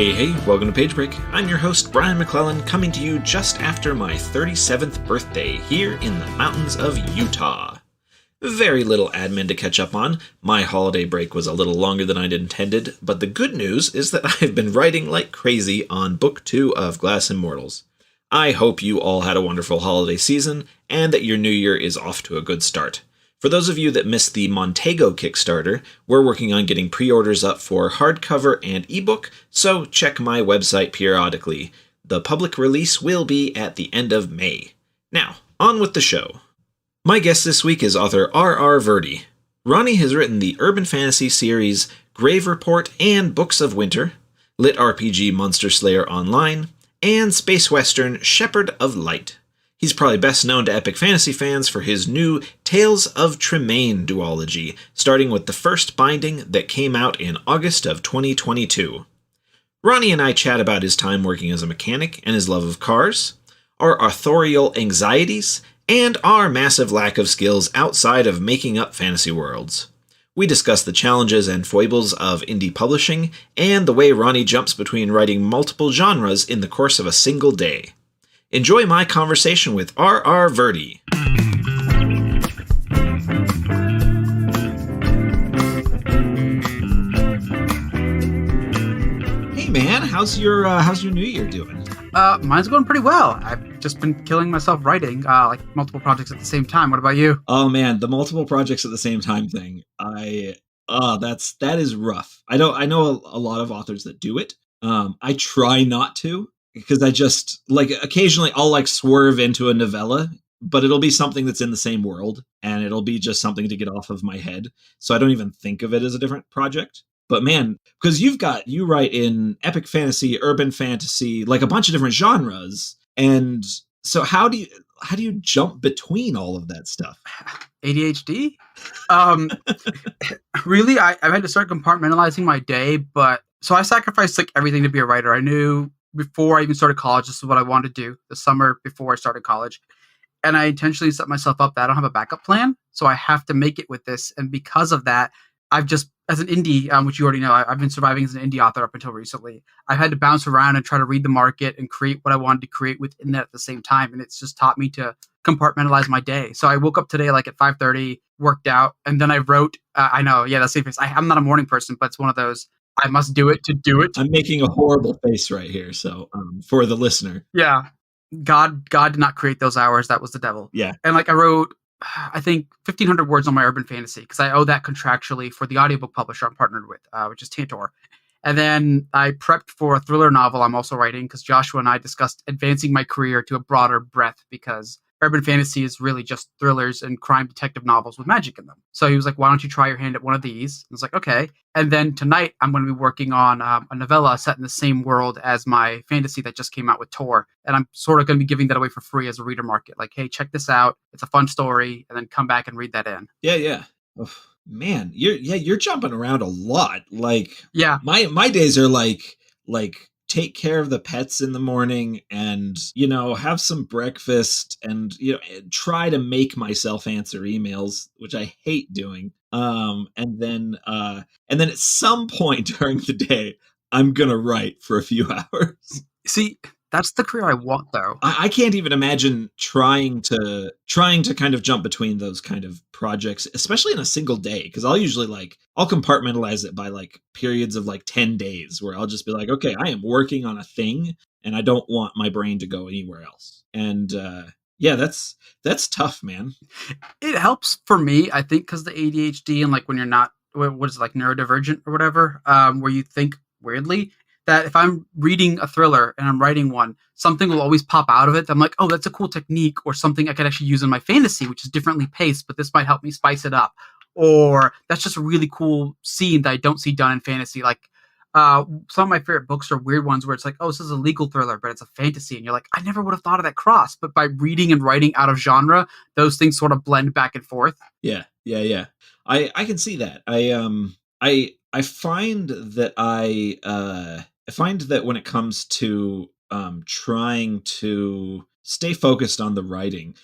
Hey, welcome to Page Break. I'm your host, Brian McClellan, coming to you just after my 37th birthday here in the mountains of Utah. Very little admin to catch up on. My holiday break was a little longer than I'd intended, but the good news is that I've been writing like crazy on Book 2 of Glass Immortals. I hope you all had a wonderful holiday season, and that your new year is off to a good start. For those of you that missed the Montego Kickstarter, we're working on getting pre-orders up for hardcover and ebook, so check my website periodically. The public release will be at the end of May. Now, on with the show. My guest this week is author RR Virdi. Ronnie has written the urban fantasy series Grave Report and Books of Winter, LitRPG Monster Slayer Online, and space western Shepherd of Light. He's probably best known to epic fantasy fans for his new Tales of Tremaine duology, starting with the first binding that came out in August of 2022. Ronnie and I chat about his time working as a mechanic and his love of cars, our authorial anxieties, and our massive lack of skills outside of making up fantasy worlds. We discuss the challenges and foibles of indie publishing, and the way Ronnie jumps between writing multiple genres in the course of a single day. Enjoy my conversation with RR Virdi. Hey man, how's your new year doing? Mine's going pretty well. I've just been killing myself writing, like multiple projects at the same time. What about you? Oh man, the multiple projects at the same time thing. That is rough. I know a lot of authors that do it. I try not to, because I just, occasionally I'll swerve into a novella, but it'll be something that's in the same world, and it'll be just something to get off of my head. So I don't even think of it as a different project. But man, because you write in epic fantasy, urban fantasy, a bunch of different genres. And so how do you jump between all of that stuff? ADHD? Really, I've had to start compartmentalizing my day, but so I sacrificed everything to be a writer. I knew before I even started college, this is what I wanted to do the summer before I started college. And I intentionally set myself up that I don't have a backup plan. So I have to make it with this. And because of that, I've just, as an indie, which you already know, I've been surviving as an indie author up until recently. I've had to bounce around and try to read the market and create what I wanted to create within that at the same time. And it's just taught me to compartmentalize my day. So I woke up today at 5:30, worked out, and then I wrote. I know, yeah, that's the face. I'm not a morning person, but it's one of those, I must do it to do it. I'm making a horrible face right here, so for the listener. Yeah. God did not create those hours. That was the devil. Yeah. And I wrote, I think, 1,500 words on my urban fantasy, because I owe that contractually for the audiobook publisher I'm partnered with, which is Tantor. And then I prepped for a thriller novel I'm also writing, because Joshua and I discussed advancing my career to a broader breadth, because urban fantasy is really just thrillers and crime detective novels with magic in them. So he was like, why don't you try your hand at one of these? I was like, okay. And then tonight I'm going to be working on a novella set in the same world as my fantasy that just came out with Tor. And I'm sort of going to be giving that away for free as a reader market. Hey, check this out. It's a fun story. And then come back and read that in. Yeah. Oh, man, you're jumping around a lot. Yeah. My days are like take care of the pets in the morning and, have some breakfast and, try to make myself answer emails, which I hate doing. And then at some point during the day, I'm going to write for a few hours. See, that's the career I want, though. I can't even imagine trying to kind of jump between those kind of projects, especially in a single day. Because I'll usually I'll compartmentalize it by periods of 10 days, where I'll just be okay, I am working on a thing, and I don't want my brain to go anywhere else. And yeah, that's tough, man. It helps for me, I think, because the ADHD and when you're not, what is it, neurodivergent or whatever, where you think weirdly. That if I'm reading a thriller and I'm writing one, something will always pop out of it. I'm like, oh, that's a cool technique, or something I could actually use in my fantasy, which is differently paced, but this might help me spice it up. Or that's just a really cool scene that I don't see done in fantasy. Some of my favorite books are weird ones where it's oh, this is a legal thriller, but it's a fantasy. And you're I never would have thought of that cross. But by reading and writing out of genre, those things sort of blend back and forth. Yeah. I can see that. I find that I find that when it comes to trying to stay focused on the writing,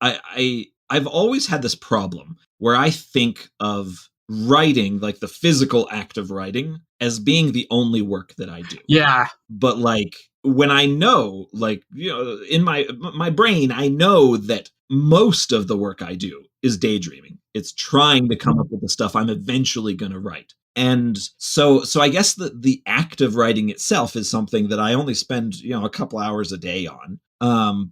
I've always had this problem where I think of writing, like the physical act of writing, as being the only work that I do. Yeah. But like when I know, like, in my brain, I know that most of the work I do is daydreaming. It's trying to come up with the stuff I'm eventually going to write. And so I guess the act of writing itself is something that I only spend, a couple hours a day on.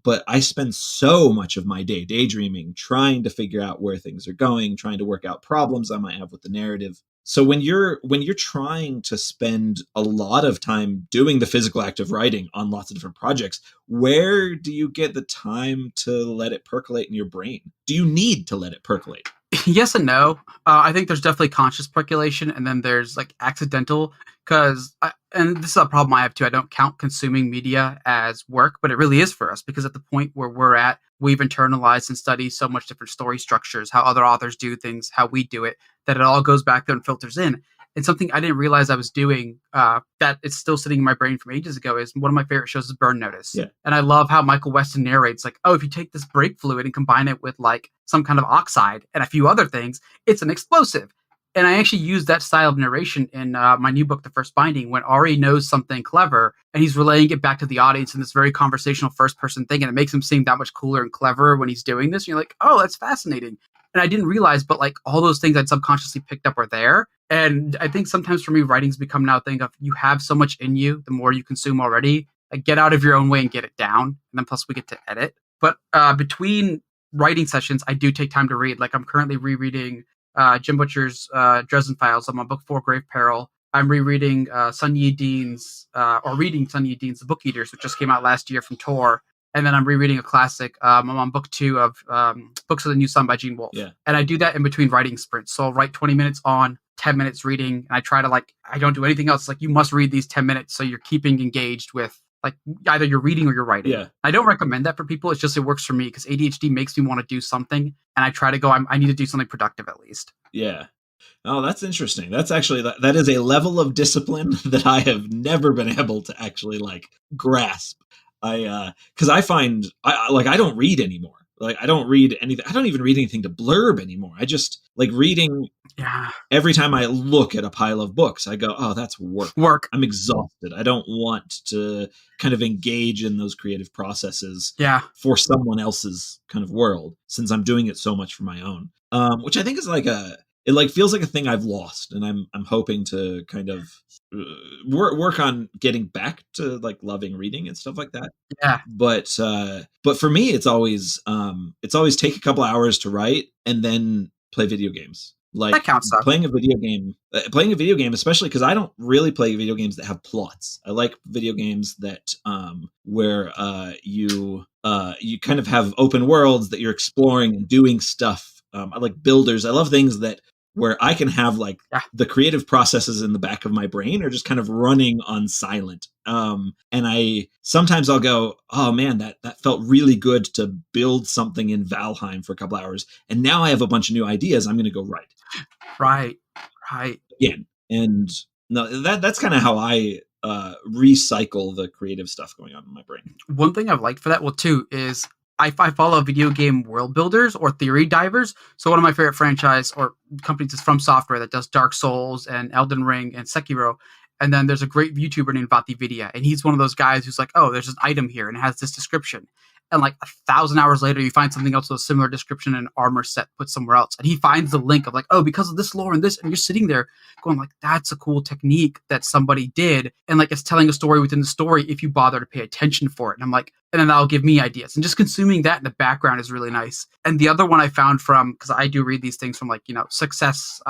But I spend so much of my day daydreaming, trying to figure out where things are going, trying to work out problems I might have with the narrative. So when you're trying to spend a lot of time doing the physical act of writing on lots of different projects, where do you get the time to let it percolate in your brain? Do you need to let it percolate? Yes and no. I think there's definitely conscious percolation, and then there's like accidental. And this is a problem I have too. I don't count consuming media as work, but it really is for us, because at the point where we're at, we've internalized and studied so much different story structures, how other authors do things, how we do it, that it all goes back there and filters in. And something I didn't realize I was doing, that it's still sitting in my brain from ages ago, is one of my favorite shows is Burn Notice. Yeah. And I love how Michael Weston narrates, like, oh, if you take this brake fluid and combine it with like some kind of oxide and a few other things, it's an explosive. And I actually use that style of narration in my new book, The First Binding, when Ari knows something clever and he's relaying it back to the audience in this very conversational first-person thing, and it makes him seem that much cooler and cleverer when he's doing this. And you're like, oh, that's fascinating. And I didn't realize, but like all those things I'd subconsciously picked up are there. And I think sometimes for me, writing's become now a thing of you have so much in you, the more you consume already, like get out of your own way and get it down. And then plus we get to edit. But between writing sessions, I do take time to read. Like I'm currently rereading Jim Butcher's Dresden Files. I'm on book 4, Grave Peril. I'm rereading Sun Yi Dean's, or reading Sun Yi Dean's The Book Eaters, which just came out last year from Tor. And then I'm rereading a classic. I'm on book 2 of Books of the New Sun by Gene Wolfe. Yeah. And I do that in between writing sprints. So I'll write 20 minutes on, 10 minutes reading. And I try to I don't do anything else. It's like, you must read these 10 minutes so you're keeping engaged with like either you're reading or you're writing. Yeah. I don't recommend that for people. It's just, it works for me because ADHD makes me want to do something. And I try to go, I need to do something productive at least. Yeah. Oh, that's interesting. That's actually, that is a level of discipline that I have never been able to actually grasp. Because I find I don't read anymore. Like I don't read anything. I don't even read anything to blurb anymore. I just like reading. Yeah. Every time I look at a pile of books, I go, oh, that's work. I'm exhausted. I don't want to kind of engage in those creative processes for someone else's kind of world, since I'm doing it so much for my own. Which I think is it feels like a thing I've lost, and I'm hoping to kind of work on getting back to loving reading and stuff like that. Yeah. But for me, it's always take a couple hours to write and then play video games. That counts. Playing a video game, especially because I don't really play video games that have plots. I like video games that where you kind of have open worlds that you're exploring and doing stuff. I like builders. I love things where I can have the creative processes in the back of my brain are just kind of running on silent. And sometimes I'll go, oh man, that felt really good to build something in Valheim for a couple hours. And now I have a bunch of new ideas. I'm going to go write. Right. Again. And no, that's kind of how I recycle the creative stuff going on in my brain. One thing I've liked for that, too, is I follow video game world builders or theory divers. So one of my favorite franchise or companies is From Software that does Dark Souls and Elden Ring and Sekiro. And then there's a great YouTuber named Vatividya, and he's one of those guys who's like, oh, there's an item here and it has this description. And 1,000 hours later, you find something else with a similar description and an armor set put somewhere else. And he finds the link of oh, because of this lore and this. And you're sitting there going that's a cool technique that somebody did. And it's telling a story within the story if you bother to pay attention for it. And I'm and then that'll give me ideas. And just consuming that in the background is really nice. And the other one I found because I do read these things from success,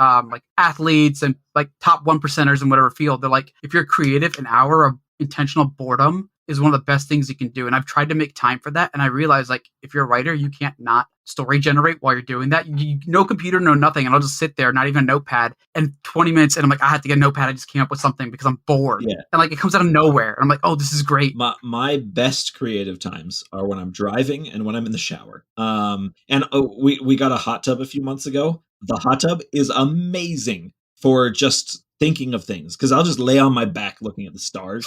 athletes and top 1%ers in whatever field. They're if you're creative, an hour of intentional boredom is one of the best things you can do. And I've tried to make time for that. And I realized if you're a writer, you can't not story generate while you're doing that. No computer, no nothing. And I'll just sit there, not even a notepad. And 20 minutes, and I'm I had to get a notepad. I just came up with something because I'm bored. Yeah. And it comes out of nowhere. And I'm oh, this is great. My best creative times are when I'm driving and when I'm in the shower. We got a hot tub a few months ago. The hot tub is amazing for just thinking of things, because I'll just lay on my back looking at the stars.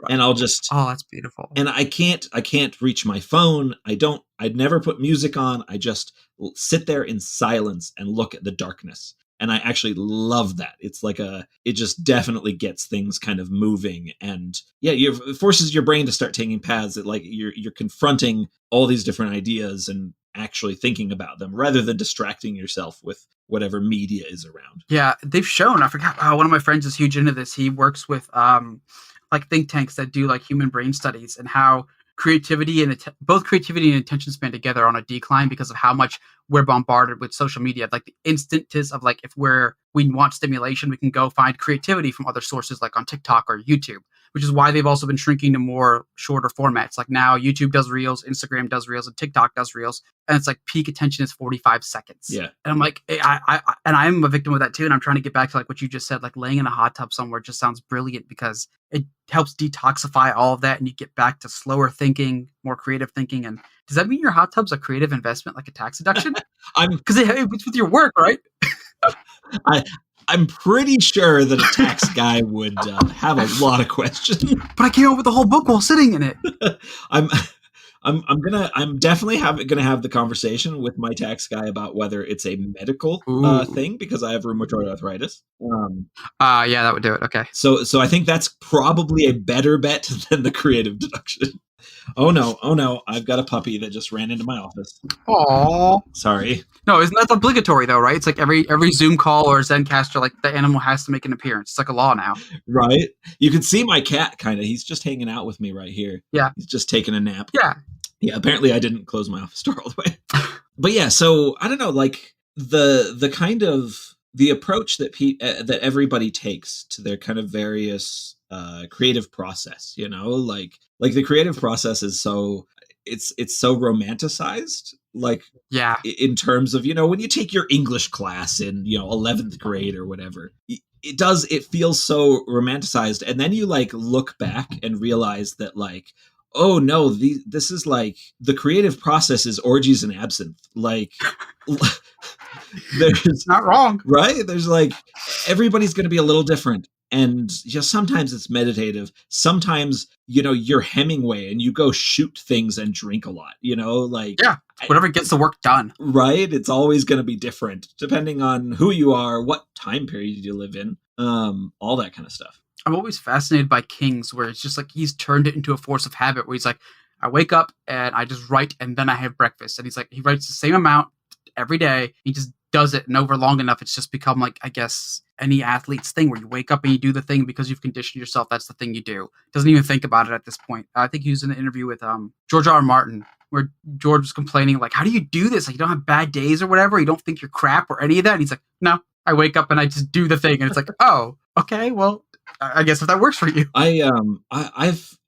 Right. And I'll just, oh, that's beautiful. And I can't reach my phone. I'd never put music on. I just sit there in silence and look at the darkness. And I actually love that. It's like it just definitely gets things kind of moving. And yeah, it forces your brain to start taking paths that like you're confronting all these different ideas and actually thinking about them rather than distracting yourself with whatever media is around. Yeah, they've shown. I forgot. One of my friends is huge into this. He works with like think tanks that do like human brain studies and how creativity and both creativity and attention span together are on a decline because of how much we're bombarded with social media. Like the instances of like if we want stimulation, we can go find creativity from other sources like on TikTok or YouTube, which is why they've also been shrinking to more shorter formats. Like now YouTube does reels, Instagram does reels, and TikTok does reels. And it's like peak attention is 45 seconds. Yeah. And I'm like, I'm a victim of that too. And I'm trying to get back to like what you just said, like laying in a hot tub somewhere just sounds brilliant because it helps detoxify all of that and you get back to slower thinking, more creative thinking. And does that mean your hot tub's a creative investment, like a tax deduction? Because it's with your work, right? I'm pretty sure that a tax guy would have a lot of questions. But I came up with the whole book while sitting in it. I'm definitely gonna have the conversation with my tax guy about whether it's a medical thing because I have rheumatoid arthritis. Yeah, that would do it. Okay. So I think that's probably a better bet than the creative deduction. Oh no! I've got a puppy that just ran into my office. Aww. Sorry. No, isn't that obligatory though, right? It's like every Zoom call or Zencaster, like the animal has to make an appearance. It's like a law now. Right. You can see my cat kind of. He's just hanging out with me right here. Yeah. He's just taking a nap. Yeah. Yeah. Apparently I didn't close my office door all the way. But yeah, so I don't know, like the kind of the approach that that everybody takes to their kind of various creative process, like the creative process is so it's so romanticized, like yeah, in terms of when you take your English class in 11th grade or whatever, it feels so romanticized, and then you like look back and realize that like, oh no, this is like the creative process is orgies and absinthe, like there's not wrong, right? There's like everybody's going to be a little different. And sometimes it's meditative. Sometimes, you're Hemingway and you go shoot things and drink a lot, like. Yeah, whatever gets the work done. Right? It's always going to be different depending on who you are, what time period you live in, all that kind of stuff. I'm always fascinated by kings where it's just like he's turned it into a force of habit where he's like, I wake up and I just write and then I have breakfast. And he's like, he writes the same amount every day. He just does it, and over long enough, it's just become like, I guess, any athlete's thing where you wake up and you do the thing because you've conditioned yourself. That's the thing you do. Doesn't even think about it at this point. I think he was in an interview with George R. R. Martin where George was complaining, like, how do you do this? Like, you don't have bad days or whatever. You don't think you're crap or any of that. And he's like, no, I wake up and I just do the thing. And it's like, oh, okay, well, I guess if that works for you.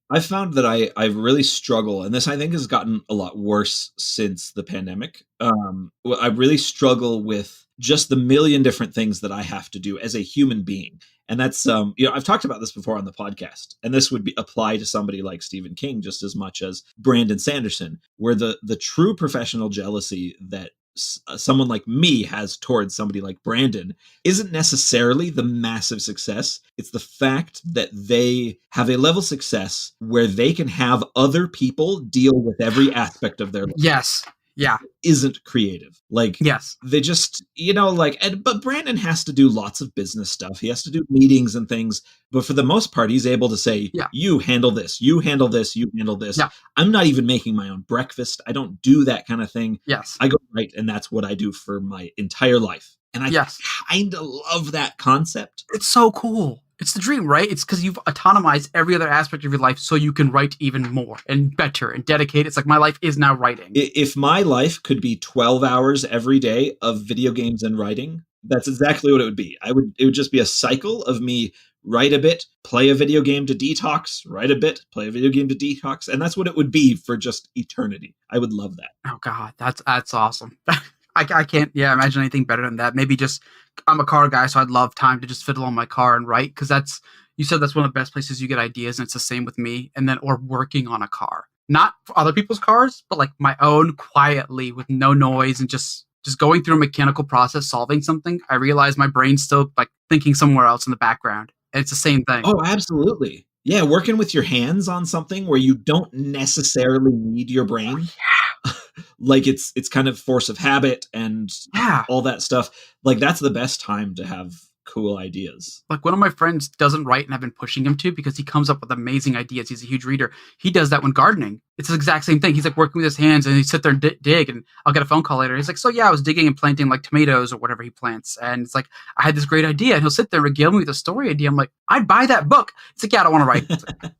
I've found that I really struggle, and this I think has gotten a lot worse since the pandemic. I really struggle with just the million different things that I have to do as a human being. And that's, I've talked about this before on the podcast, and this would apply to somebody like Stephen King just as much as Brandon Sanderson, where the true professional jealousy that someone like me has towards somebody like Brandon isn't necessarily the massive success. It's the fact that they have a level of success where they can have other people deal with every aspect of their life. Yes. Yeah. Isn't creative. Like, yes. They just, but Brandon has to do lots of business stuff. He has to do meetings and things. But for the most part, he's able to say, you handle this, you handle this, you handle this. Yeah. I'm not even making my own breakfast. I don't do that kind of thing. Yes. I go right, and that's what I do for my entire life. And I kind of love that concept. It's so cool. It's the dream, right? It's because you've autonomized every other aspect of your life so you can write even more and better and dedicate. It's like my life is now writing. If my life could be 12 hours every day of video games and writing, that's exactly what it would be. It would just be a cycle of me write a bit, play a video game to detox, write a bit, play a video game to detox. And that's what it would be for just eternity. I would love that. Oh God, that's awesome. I can't imagine anything better than that. Maybe just, I'm a car guy, so I'd love time to just fiddle on my car and write, because you said that's one of the best places you get ideas, and it's the same with me. And then, or working on a car, not for other people's cars, but like my own, quietly with no noise and just going through a mechanical process, solving something. I realize my brain's still like thinking somewhere else in the background. And it's the same thing. Oh, absolutely. Yeah, working with your hands on something where you don't necessarily need your brain. like it's kind of force of habit and Yeah. all that stuff. Like that's the best time to have cool ideas. Like one of my friends doesn't write and I've been pushing him to because he comes up with amazing ideas. He's a huge reader. He does that when gardening. It's the exact same thing. He's like working with his hands and he sit there and dig and I'll get a phone call later. He's like, so yeah, I was digging and planting like tomatoes or whatever he plants. And it's like, I had this great idea. And he'll sit there and regale me with a story idea. I'm like, I'd buy that book. It's like, yeah, I don't want to write. It's like,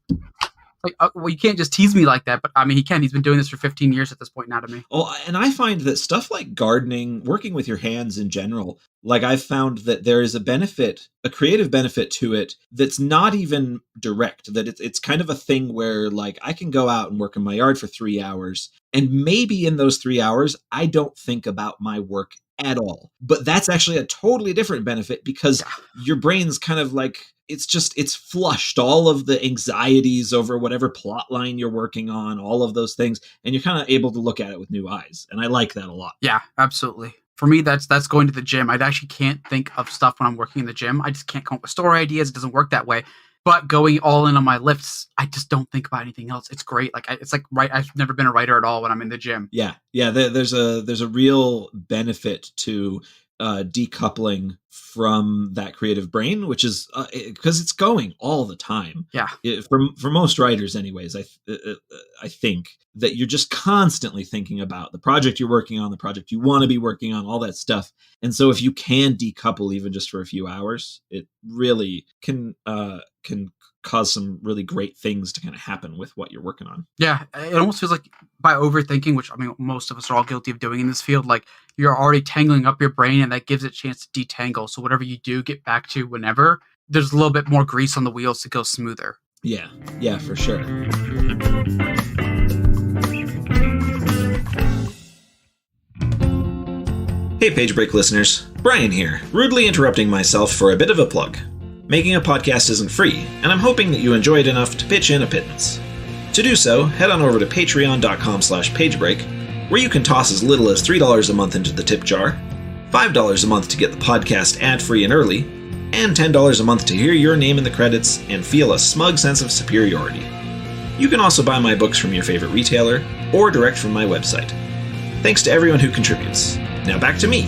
well, you can't just tease me like that. But I mean, he can. He's been doing this for 15 years at this point now to me. Oh, and I find that stuff like gardening, working with your hands in general, like I've found that there is a benefit, a creative benefit to it that's not even direct, that it's kind of a thing where like I can go out and work in my yard for 3 hours. And maybe in those 3 hours, I don't think about my work at all. But that's actually a totally different benefit because your brain's kind of like, it's flushed all of the anxieties over whatever plot line you're working on, all of those things. And you're kind of able to look at it with new eyes. And I like that a lot. Yeah, absolutely. For me, that's going to the gym. I actually can't think of stuff when I'm working in the gym. I just can't come up with story ideas. It doesn't work that way. But going all in on my lifts, I just don't think about anything else. It's great. Like it's like I've never been a writer at all when I'm in the gym. Yeah. There's a real benefit to decoupling from that creative brain, which is because it's going all the time. Yeah. For most writers, anyways, I think that you're just constantly thinking about the project you're working on, the project you want to be working on, all that stuff. And so if you can decouple even just for a few hours, it really can cause some really great things to kind of happen with what you're working on. Yeah, it almost feels like by overthinking, which I mean, most of us are all guilty of doing in this field, like you're already tangling up your brain and that gives it a chance to detangle. So whatever you do get back to whenever, there's a little bit more grease on the wheels to go smoother. Yeah, for sure. Hey, Page Break listeners. Brian here, rudely interrupting myself for a bit of a plug. Making a podcast isn't free, and I'm hoping that you enjoy it enough to pitch in a pittance. To do so, head on over to patreon.com/pagebreak, where you can toss as little as $3 a month into the tip jar, $5 a month to get the podcast ad-free and early, and $10 a month to hear your name in the credits and feel a smug sense of superiority. You can also buy my books from your favorite retailer, or direct from my website. Thanks to everyone who contributes. Now back to me.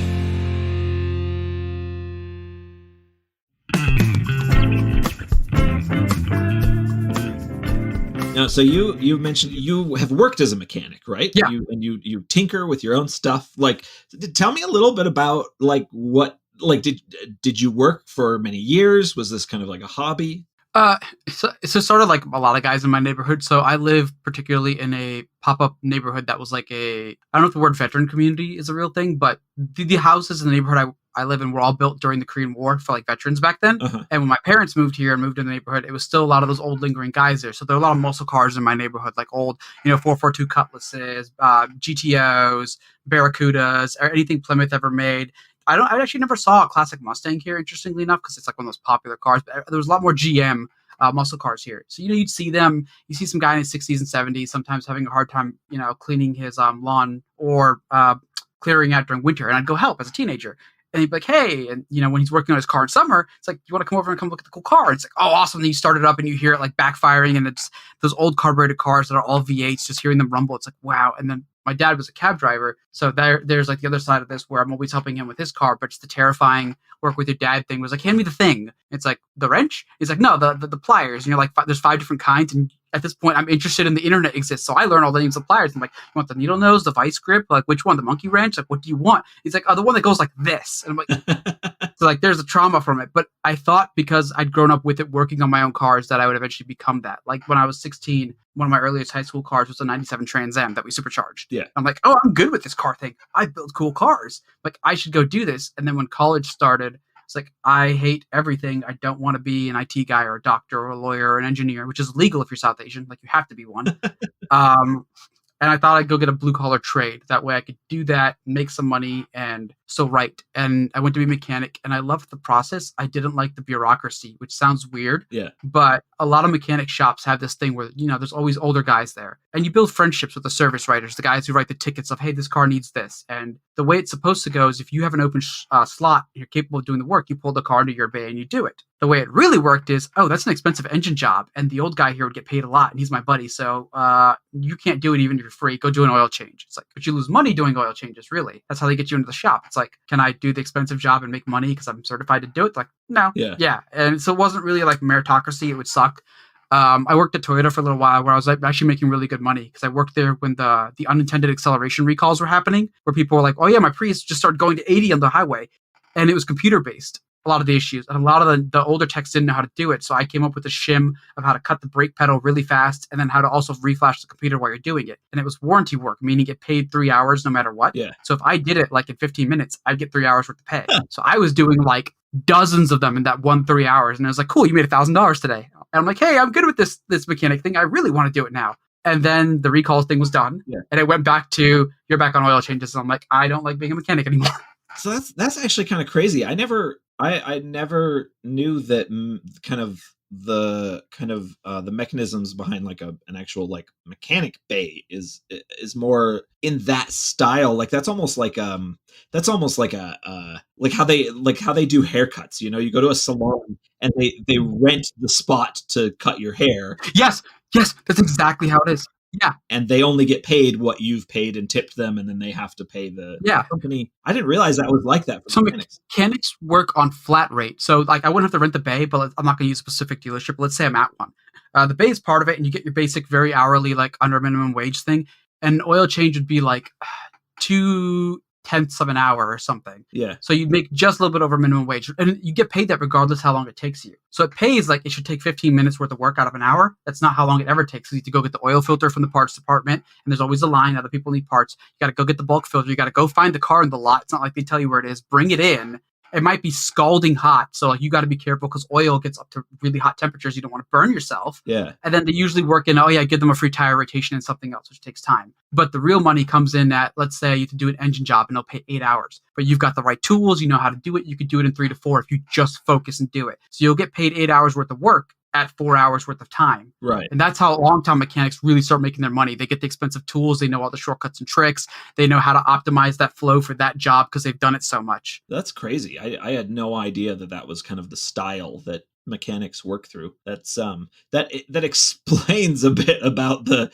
Now, so you mentioned you have worked as a mechanic, right? Yeah. You tinker with your own stuff. Like, tell me a little bit about like what, like, did you work for many years? Was this kind of like a hobby? So sort of like a lot of guys in my neighborhood. So I live particularly in a pop-up neighborhood that was like I don't know if the word veteran community is a real thing, but the houses in the neighborhood I live in were all built during the Korean War for like veterans back then. Uh-huh. And when my parents moved here and moved in the neighborhood, it was still a lot of those old lingering guys there. So there were a lot of muscle cars in my neighborhood, like old, 442 Cutlasses, GTOs, Barracudas, or anything Plymouth ever made. I actually never saw a classic Mustang here, interestingly enough, because it's like one of those popular cars. But there was a lot more GM muscle cars here. So, you'd see them, you see some guy in his 60s and 70s sometimes having a hard time, cleaning his lawn or clearing out during winter. And I'd go help as a teenager. And he'd be like, hey, and when he's working on his car in summer, it's like, you want to come over and come look at the cool car? And it's like, oh, awesome. Then you start it up and you hear it like backfiring, and it's those old carbureted cars that are all V8s, just hearing them rumble. It's like, wow. And then my dad was a cab driver, so there's like the other side of this where I'm always helping him with his car, but just the terrifying work with your dad thing was like, hand me the thing. It's like, the wrench? He's like, no, the pliers. And you're like, there's 5 different kinds, and at this point, I'm interested in the internet exists, so I learn all the names of pliers. I'm like, you want the needle nose, the vice grip, like which one, the monkey wrench? Like, what do you want? He's like, oh, the one that goes like this. And I'm like, so like, there's a trauma from it. But I thought because I'd grown up with it, working on my own cars, that I would eventually become that. Like when I was 16, one of my earliest high school cars was a 97 Trans Am that we supercharged. Yeah. I'm like, oh, I'm good with this car thing. I build cool cars. Like, I should go do this. And then when college started, it's like, I hate everything. I don't want to be an IT guy or a doctor or a lawyer or an engineer, which is legal if you're South Asian. Like, you have to be one. And I thought I'd go get a blue collar trade. That way I could do that, make some money, and still write. And I went to be a mechanic, and I loved the process. I didn't like the bureaucracy, which sounds weird. Yeah. But a lot of mechanic shops have this thing where, there's always older guys there. And you build friendships with the service writers, the guys who write the tickets of, hey, this car needs this. And the way it's supposed to go is if you have an open slot, you're capable of doing the work, you pull the car into your bay and you do it. The way it really worked is, oh, that's an expensive engine job. And the old guy here would get paid a lot and he's my buddy. So you can't do it even if you're free. Go do an oil change. It's like, but you lose money doing oil changes, really. That's how they get you into the shop. It's like, can I do the expensive job and make money because I'm certified to do it? Like, no. Yeah. And so it wasn't really like meritocracy. It would suck. I worked at Toyota for a little while where I was actually making really good money because I worked there when the unintended acceleration recalls were happening, where people were like, oh yeah, my Prius just started going to 80 on the highway. And it was computer based, a lot of the issues. And a lot of the older techs didn't know how to do it. So I came up with a shim of how to cut the brake pedal really fast and then how to also reflash the computer while you're doing it. And it was warranty work, meaning get paid 3 hours no matter what. Yeah. So if I did it like in 15 minutes, I'd get 3 hours worth of pay. So I was doing like dozens of them in that 3 hours. And I was like, cool, you made $1,000 today. And I'm like, hey, I'm good with this mechanic thing. I really want to do it now. And then the recalls thing was done. Yeah. And it went back to, you're back on oil changes. And I'm like, I don't like being a mechanic anymore. So that's actually kind of crazy. I never knew that the mechanisms behind like an actual like mechanic bay is more in that style. Like that's almost like a like how they do haircuts. You know, you go to a salon and they rent the spot to cut your hair. Yes, that's exactly how it is. Yeah. And they only get paid what you've paid and tipped them, and then they have to pay the company. I didn't realize that was like that for mechanics. Mechanics work on flat rate. So like I wouldn't have to rent the bay, but I'm not going to use a specific dealership. Let's say I'm at one. The bay is part of it, and you get your basic very hourly, like under minimum wage thing. And oil change would be like 2/10 of an hour or something. Yeah. So you'd make just a little bit over minimum wage. And you get paid that regardless how long it takes you. So it pays like it should take 15 minutes worth of work out of an hour. That's not how long it ever takes. You need to go get the oil filter from the parts department. And there's always a line. Other people need parts. You got to go get the bulk filter. You got to go find the car in the lot. It's not like they tell you where it is. Bring it in. It might be scalding hot. So like you got to be careful because oil gets up to really hot temperatures. You don't want to burn yourself. Yeah. And then they usually work in, give them a free tire rotation and something else, which takes time. But the real money comes in at, let's say you have to do an engine job and they'll pay 8 hours. But you've got the right tools. You know how to do it. You could do it in 3 to 4 if you just focus and do it. So you'll get paid 8 hours worth of work at 4 hours worth of time. Right. And that's how long-time mechanics really start making their money. They get the expensive tools. They know all the shortcuts and tricks. They know how to optimize that flow for that job because they've done it so much. That's crazy. I had no idea that was kind of the style that mechanics work through. That's that explains a bit about the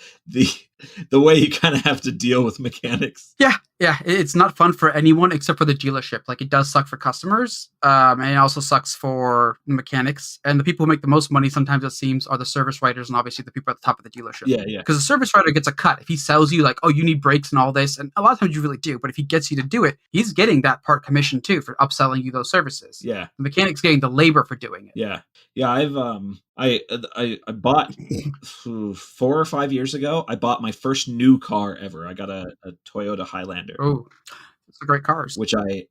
way you kind of have to deal with mechanics. Yeah, it's not fun for anyone except for the dealership. Like it does suck for customers, and it also sucks for mechanics. And the people who make the most money, sometimes it seems, are the service writers and obviously the people at the top of the dealership. Yeah. Because the service writer gets a cut if he sells you like, oh, you need brakes and all this, and a lot of times you really do. But if he gets you to do it, he's getting that part commission too for upselling you those services. Yeah, the mechanic's getting the labor for doing it. Yeah. I've I bought 4 or 5 years ago. I bought my first new car ever. I got a Toyota Highlander. Oh, it's a great cars. Which I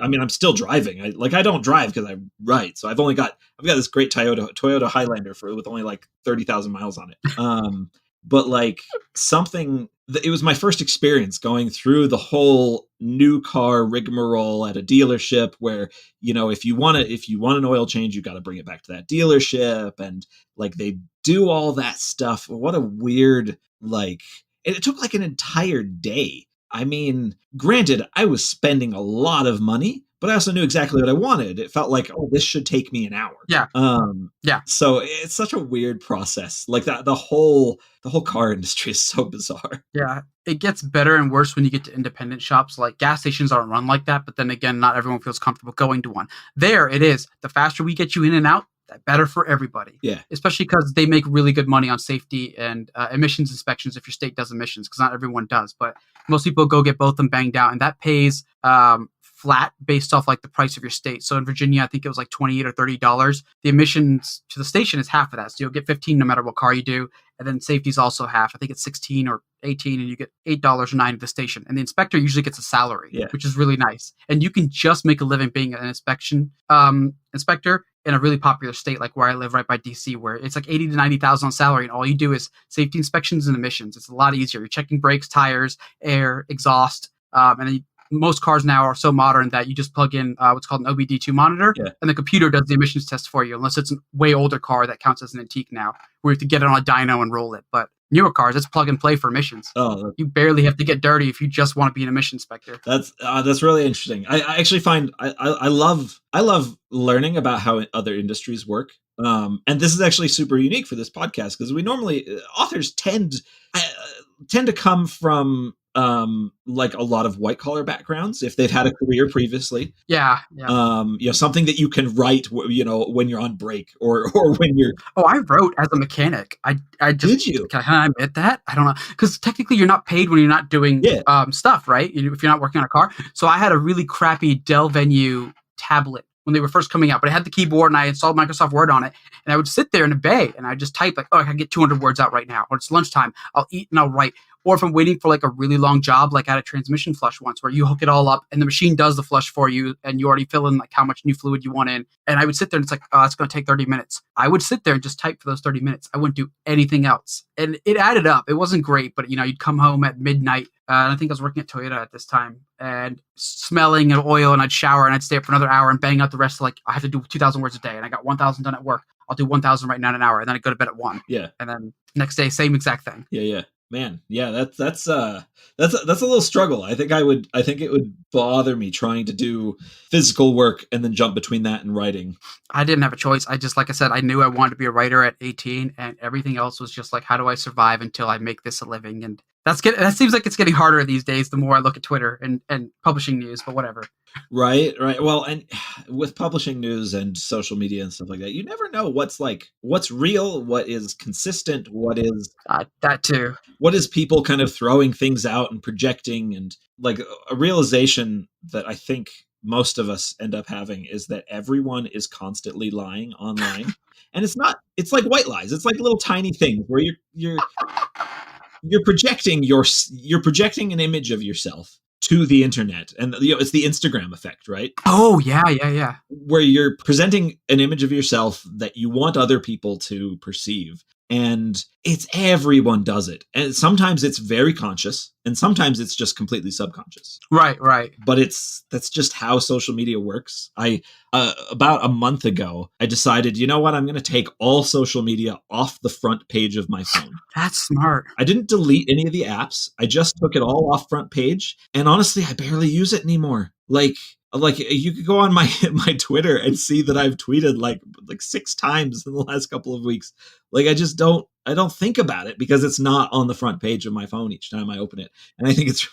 mean, I'm still driving. I don't drive because I write. So I've got this great Toyota Highlander with only like 30,000 miles on it. But like it was my first experience going through the whole new car rigmarole at a dealership where, you know, if you want an oil change, you got to bring it back to that dealership. And like, they do all that stuff. What a weird, like, it took like an entire day. I mean, granted, I was spending a lot of money, but I also knew exactly what I wanted. It felt like, oh, this should take me an hour. Yeah. Yeah. So it's such a weird process. Like that, the whole car industry is so bizarre. Yeah. It gets better and worse when you get to independent shops. Like gas stations aren't run like that, but then again, not everyone feels comfortable going to one. There it is. The faster we get you in and out, the better for everybody. Yeah. Especially because they make really good money on safety and emissions inspections if your state does emissions, because not everyone does. But most people go get both of them banged out, and that pays flat based off like the price of your state. So in Virginia, I think it was like $28 or $30. The emissions to the station is half of that. So you'll get 15 no matter what car you do. And then safety is also half. I think it's 16 or 18 and you get $8.09 at the station. And the inspector usually gets a salary, which is really nice. And you can just make a living being an inspection inspector in a really popular state like where I live right by DC, where it's like 80 to 90,000 on salary. And all you do is safety inspections and emissions. It's a lot easier. You're checking brakes, tires, air, exhaust. And then most cars now are so modern that you just plug in what's called an OBD2 monitor, and the computer does the emissions test for you, unless it's a way older car that counts as an antique now, where you have to get it on a dyno and roll it. But newer cars, it's plug and play for missions. Oh, You barely have to get dirty if you just want to be an mission inspector. that's really interesting. I actually find I love learning about how other industries work. And this is actually super unique for this podcast because we normally authors tend to come from like a lot of white collar backgrounds if they've had a career previously. Yeah. Something that you can write when you're on break or when you're. Oh, I wrote as a mechanic. I just Did you? Can I admit that? I don't know, because technically you're not paid when you're not doing stuff, right? If you're not working on a car. So I had a really crappy Dell Venue tablet when they were first coming out, but I had the keyboard and I installed Microsoft Word on it, and I would sit there in a bay and I just type like, oh, I can get 200 words out right now, or it's lunchtime, I'll eat and I'll write. Or if I'm waiting for like a really long job, like I had a transmission flush once where you hook it all up and the machine does the flush for you and you already fill in like how much new fluid you want in. And I would sit there and it's like, oh, it's going to take 30 minutes. I would sit there and just type for those 30 minutes. I wouldn't do anything else. And it added up. It wasn't great, but you'd come home at midnight. And I think I was working at Toyota at this time and smelling of oil, and I'd shower and I'd stay up for another hour and bang out the rest of like, I have to do 2,000 words a day and I got 1,000 done at work. I'll do 1,000 right now in an hour. And then I go to bed at 1. Yeah. And then next day, same exact thing. Yeah. Man, yeah, that's a little struggle. I think it would bother me trying to do physical work and then jump between that and writing. I didn't have a choice. I just, like I said, I knew I wanted to be a writer at 18, and everything else was just like, how do I survive until I make this a living? And that seems like it's getting harder these days the more I look at Twitter and publishing news, but whatever. Right. Well, and with publishing news and social media and stuff like that, you never know what's real, what is consistent, what is that too. What is people kind of throwing things out and projecting, and like a realization that I think most of us end up having is that everyone is constantly lying online. And it's like white lies. It's like little tiny things where you're projecting an image of yourself to the internet, and it's the Instagram effect, right? Oh yeah. Where you're presenting an image of yourself that you want other people to perceive, and everyone does it, and sometimes it's very conscious, and sometimes it's just completely subconscious. Right. But that's just how social media works. About a month ago, I decided, you know what, I'm going to take all social media off the front page of my phone. That's smart. I didn't delete any of the apps. I just took it all off front page. And honestly, I barely use it anymore. Like you could go on my Twitter and see that I've tweeted like 6 times in the last couple of weeks. Like I don't think about it because it's not on the front page of my phone each time I open it. And I think it's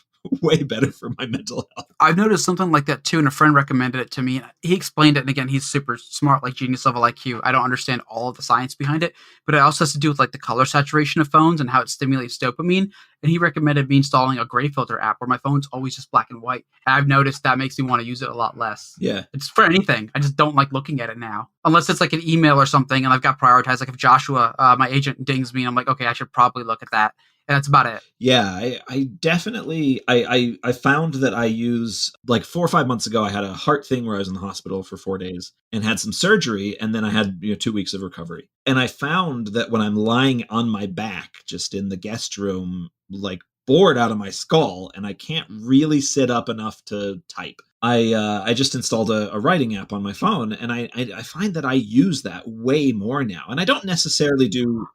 way better for my mental health. I've noticed something like that too, and a friend recommended it to me. He explained it, and again, he's super smart, like genius level IQ. I don't understand all of the science behind it, but it also has to do with like the color saturation of phones and how it stimulates dopamine. And he recommended me installing a gray filter app where my phone's always just black and white. And I've noticed that makes me want to use it a lot less. Yeah. It's for anything. I just don't like looking at it now. Unless it's like an email or something and I've got prioritized. Like if Joshua, my agent, dings me, I'm like, okay, I should probably look at that. And that's about it. Yeah, I definitely, I found that I use, like 4 or 5 months ago, I had a heart thing where I was in the hospital for 4 days and had some surgery. And then I had 2 weeks of recovery. And I found that when I'm lying on my back, just in the guest room, like bored out of my skull, and I can't really sit up enough to type, I just installed a writing app on my phone, and I find that I use that way more now. And I don't necessarily do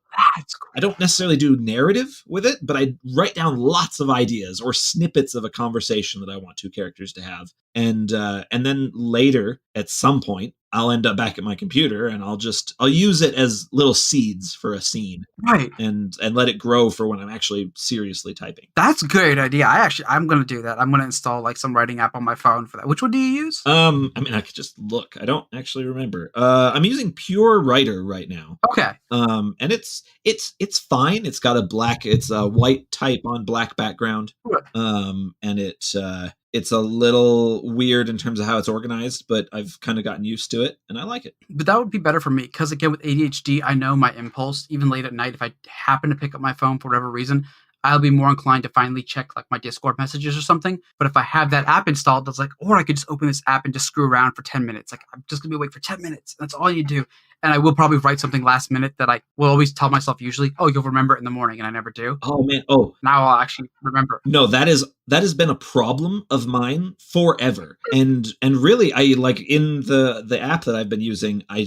narrative with it, but I write down lots of ideas or snippets of a conversation that I want 2 characters to have. And then later at some point I'll end up back at my computer and I'll use it as little seeds for a scene. Right. And let it grow for when I'm actually seriously typing. I'm great idea. I'm going to do that. I'm going to install like some writing app on my phone for that. Which one do you use? I mean, I could just look. I don't actually remember. I'm using Pure Writer right now. Okay. And it's fine. It's got a white type on black background. And it's a little weird in terms of how it's organized, but I've kind of gotten used to it and I like it. But that would be better for me because, again, with ADHD, I know my impulse, even late at night, if I happen to pick up my phone for whatever reason, I'll be more inclined to finally check like my Discord messages or something. But if I have that app installed, it's like, or I could just open this app and just screw around for 10 minutes. Like, I'm just going to be awake for 10 minutes. That's all you do. And I will probably write something last minute that I will always tell myself usually, oh, you'll remember it in the morning. And I never do. Oh, man. Oh, now I'll actually remember. No, that has been a problem of mine forever. And really, I like in the app that I've been using, I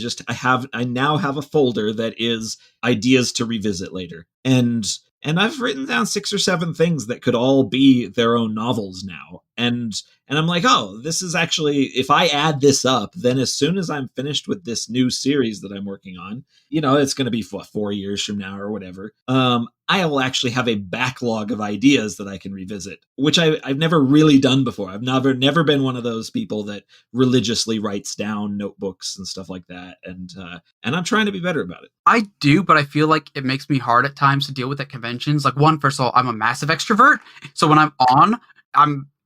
now have a folder that is ideas to revisit later. And And I've written down 6 or 7 things that could all be their own novels now. And I'm like, oh, this is actually, if I add this up, then as soon as I'm finished with this new series that I'm working on, it's going to be 4 years from now or whatever. I will actually have a backlog of ideas that I can revisit, which I've never really done before. I've never been one of those people that religiously writes down notebooks and stuff like that. And I'm trying to be better about it. I do, but I feel like it makes me hard at times to deal with at conventions. Like, first of all, I'm a massive extrovert. So when I'm on,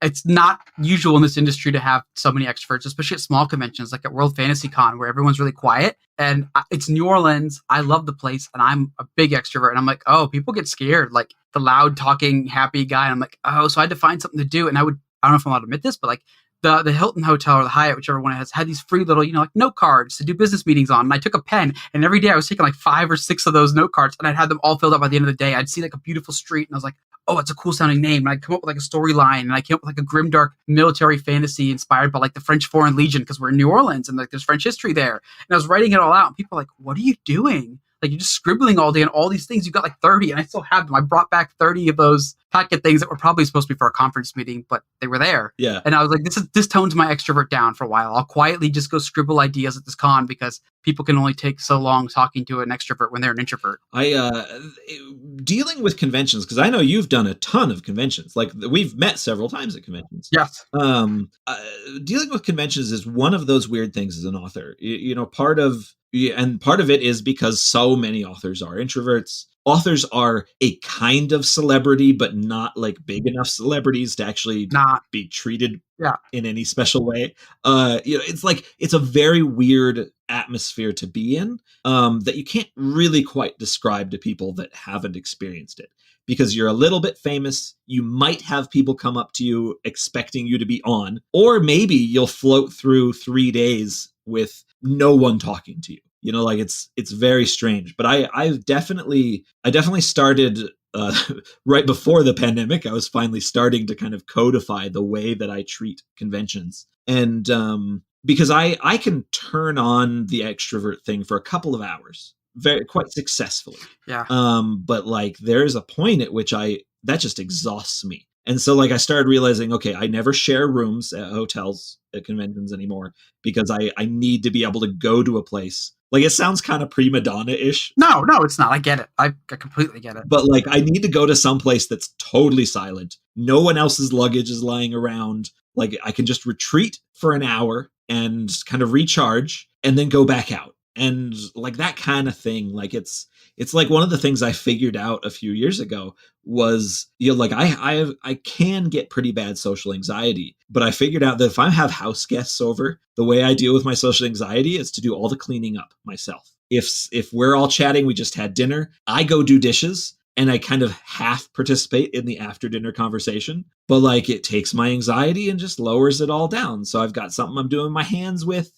it's not usual in this industry to have so many extroverts, especially at small conventions like at World Fantasy Con, where everyone's really quiet. And it's New Orleans. I love the place, and I'm a big extrovert. And I'm like, oh, people get scared, like the loud talking, happy guy. And I'm like, oh, so I had to find something to do. And I don't know if I'm allowed to admit this, but like the Hilton Hotel or the Hyatt, whichever one it has, had these free little, like note cards to do business meetings on. And I took a pen, and every day I was taking like 5 or 6 of those note cards, and I'd had them all filled up by the end of the day. I'd see like a beautiful street, and I was like, oh, it's a cool sounding name. And I'd come up with like a storyline, and I came up with like a grimdark military fantasy inspired by like the French Foreign Legion, because we're in New Orleans and like there's French history there. And I was writing it all out, and people were like, what are you doing? Like, you're just scribbling all day on all these things. You got like 30, and I still have them. I brought back 30 of those packet things that were probably supposed to be for a conference meeting, but they were there. Yeah. And I was like, this tones my extrovert down for a while. I'll quietly just go scribble ideas at this con, because people can only take so long talking to an extrovert when they're an introvert. Dealing with conventions, because I know you've done a ton of conventions. Like, we've met several times at conventions. Yes. Dealing with conventions is one of those weird things as an author. Part of it is because so many authors are introverts. Authors are a kind of celebrity, but not like big enough celebrities to actually be treated in any special way. It's a very weird atmosphere to be in, that you can't really quite describe to people that haven't experienced it. Because you're a little bit famous, you might have people come up to you expecting you to be on, or maybe you'll float through 3 days with no one talking to you. It's very strange. But I definitely started right before the pandemic. I was finally starting to kind of codify the way that I treat conventions, and because I can turn on the extrovert thing for a couple of hours quite successfully. Yeah. But like, there's a point at which that just exhausts me. And so like, I started realizing, okay, I never share rooms at hotels at conventions anymore, because I need to be able to go to a place. Like, it sounds kind of prima donna-ish. No, it's not. I get it. I completely get it. But like, I need to go to some place that's totally silent. No one else's luggage is lying around. Like, I can just retreat for an hour and kind of recharge and then go back out. And like, that kind of thing, like, it's like one of the things I figured out a few years ago was, like, I can get pretty bad social anxiety, but I figured out that if I have house guests over, the way I deal with my social anxiety is to do all the cleaning up myself. If we're all chatting, we just had dinner, I go do dishes, and I kind of half participate in the after dinner conversation, but like, it takes my anxiety and just lowers it all down. So I've got something I'm doing my hands with,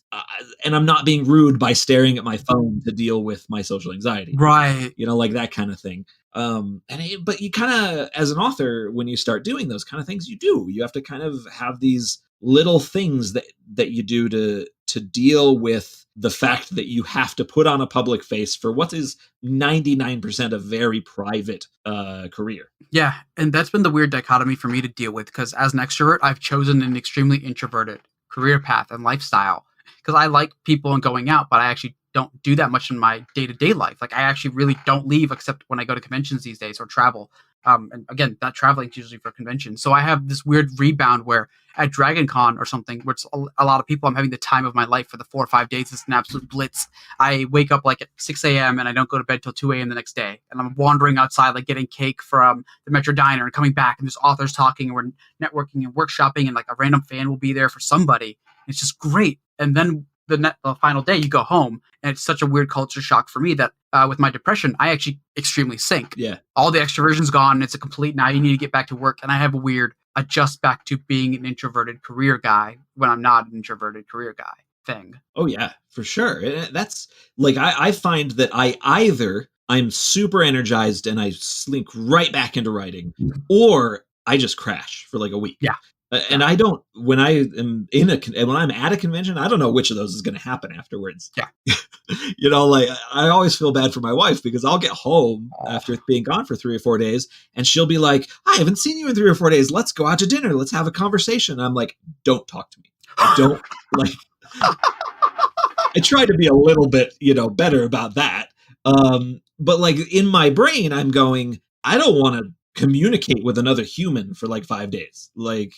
and I'm not being rude by staring at my phone to deal with my social anxiety. Right. Like that kind of thing. But you kind of, as an author, when you start doing those kind of things, you have to kind of have these little things that you do to deal with the fact that you have to put on a public face for what is 99% a very private career. Yeah, and that's been the weird dichotomy for me to deal with, because as an extrovert, I've chosen an extremely introverted career path and lifestyle, because I like people and going out, but I actually don't do that much in my day-to-day life. Like, I actually really don't leave except when I go to conventions these days or travel. And again, that traveling is usually for conventions. So I have this weird rebound where at Dragon Con or something, where it's a lot of people, I'm having the time of my life for the 4 or 5 days. It's an absolute blitz. I wake up like at 6 a.m. and I don't go to bed till 2 a.m. the next day. And I'm wandering outside, like getting cake from the Metro Diner and coming back, and there's authors talking, and we're networking and workshopping, and like a random fan will be there for somebody. It's just great. And then the final day, you go home, and it's such a weird culture shock for me that with my depression, I actually extremely sink. Yeah. All the extroversion's gone, and it's a complete, now you need to get back to work. And I have a weird adjust back to being an introverted career guy when I'm not an introverted career guy thing. Oh yeah, for sure. That's like, I find that I'm super energized and I slink right back into writing, or I just crash for like a week. Yeah. And I don't, when I'm at a convention, I don't know which of those is going to happen afterwards. Yeah. Like I always feel bad for my wife because I'll get home after being gone for 3 or 4 days and she'll be like, I haven't seen you in 3 or 4 days. Let's go out to dinner. Let's have a conversation. I'm like, don't talk to me. I don't like, I try to be a little bit, better about that. But like in my brain, I'm going, I don't want to communicate with another human for like 5 days. Like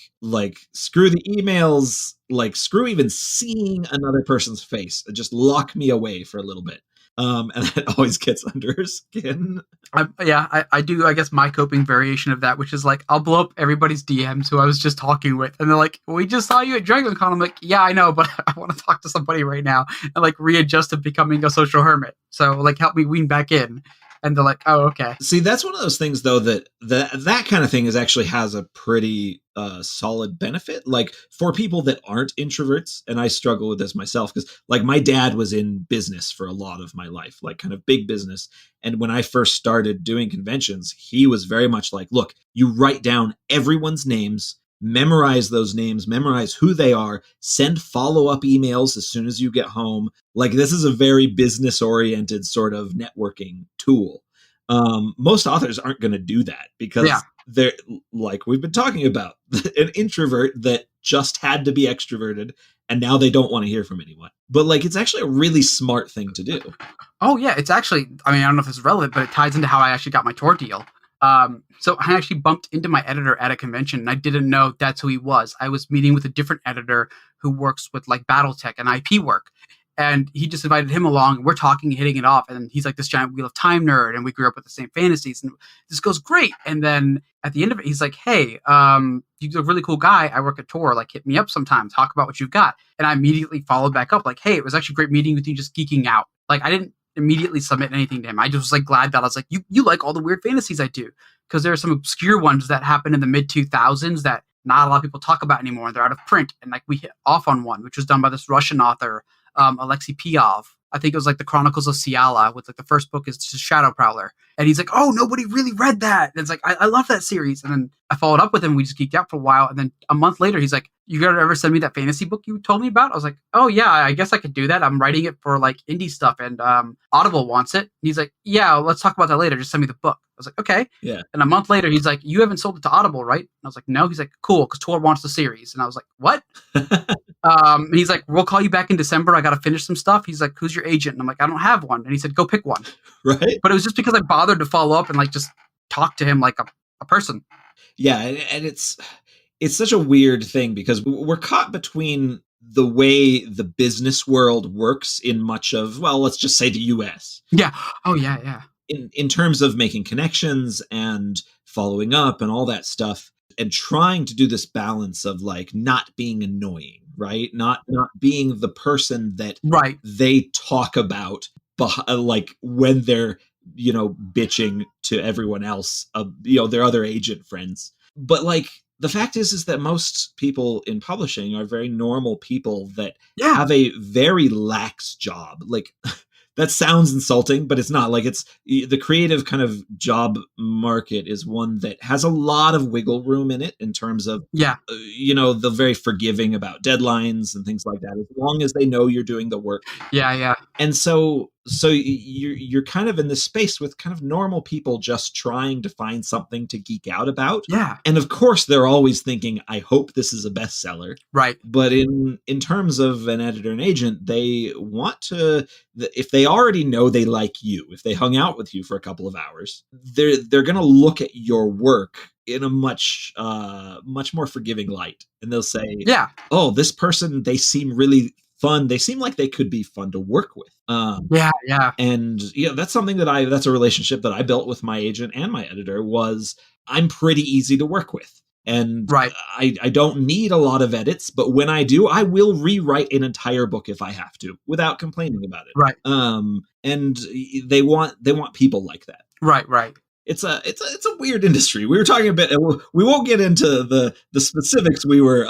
screw the emails, like screw even seeing another person's face. Just lock me away for a little bit. And that always gets under her skin. I do, I guess, my coping variation of that, which is like, I'll blow up everybody's DMs who I was just talking with. And they're like, we just saw you at DragonCon. I'm like, yeah, I know, but I want to talk to somebody right now and like readjust to becoming a social hermit. So like, help me wean back in. And they're like, oh, okay. See, that's one of those things, though, that kind of thing actually has a pretty solid benefit. Like for people that aren't introverts, and I struggle with this myself because like my dad was in business for a lot of my life, like kind of big business. And when I first started doing conventions, he was very much like, look, you write down everyone's names, memorize those names, memorize who they are, send follow-up emails as soon as you get home. Like this is a very business-oriented sort of networking tool. Most authors aren't going to do that because they're, like we've been talking about, an introvert that just had to be extroverted and now they don't want to hear from anyone. But like it's actually a really smart thing to do. Oh yeah, it's actually, I mean, I don't know if it's relevant, but it ties into how I actually got my tour deal. So I actually bumped into my editor at a convention and I didn't know that's who he was. I was meeting with a different editor who works with like Battletech and IP work. And he just invited him along and we're talking, hitting it off. And he's like this giant Wheel of Time nerd and we grew up with the same fantasies and this goes great. And then at the end of it, he's like, hey, you're a really cool guy. I work at Tor, like hit me up sometime, talk about what you've got. And I immediately followed back up like, hey, it was actually great meeting with you, just geeking out. Like I didn't immediately submit anything to him. I just was like glad that I was like, you like all the weird fantasies I do. Because there are some obscure ones that happened in the mid 2000s that not a lot of people talk about anymore. And they're out of print. And like we hit off on one, which was done by this Russian author, Alexei Piov. I think it was like the Chronicles of Siala, with like the first book is just Shadow Prowler. And he's like, oh, nobody really read that. And it's like, I love that series. And then I followed up with him. We just geeked out for a while. And then a month later, he's like, you gotta ever send me that fantasy book you told me about? I was like, oh yeah, I guess I could do that. I'm writing it for like indie stuff and Audible wants it. And he's like, yeah, let's talk about that later. Just send me the book. I was like, okay. Yeah. And a month later, he's like, you haven't sold it to Audible, right? And I was like, no. He's like, cool, because Tor wants the series. And I was like, what? And he's like, we'll call you back in December. I got to finish some stuff. He's like, who's your agent? And I'm like, I don't have one. And he said, go pick one. Right. But it was just because I bothered to follow up and like just talk to him like a person. Yeah. And it's such a weird thing because we're caught between the way the business world works in much of, well, let's just say the US. Yeah. Oh, yeah, yeah. In terms of making connections and following up and all that stuff and trying to do this balance of like not being annoying, right? Not being the person that they talk about, like when they're, bitching to everyone else, their other agent friends. But like, the fact is that most people in publishing are very normal people that have a very lax job. Like that sounds insulting, but it's not. Like it's the creative kind of job market is one that has a lot of wiggle room in it in terms of, they're very forgiving about deadlines and things like that, as long as they know you're doing the work. Yeah, yeah. And so you're kind of in this space with kind of normal people just trying to find something to geek out about. Yeah. And of course, they're always thinking, I hope this is a bestseller. Right. But in terms of an editor and agent, they want to, if they already know they like you, if they hung out with you for a couple of hours, they're going to look at your work in a much more forgiving light. And they'll say, oh, this person, they seem really fun. They seem like they could be fun to work with. Yeah. And that's something that's a relationship that I built with my agent and my editor. Was I'm pretty easy to work with. And I don't need a lot of edits, but when I do, I will rewrite an entire book if I have to, without complaining about it. Right. And they want people like that. Right. It's a weird industry. We were talking a bit. We won't get into the specifics. We were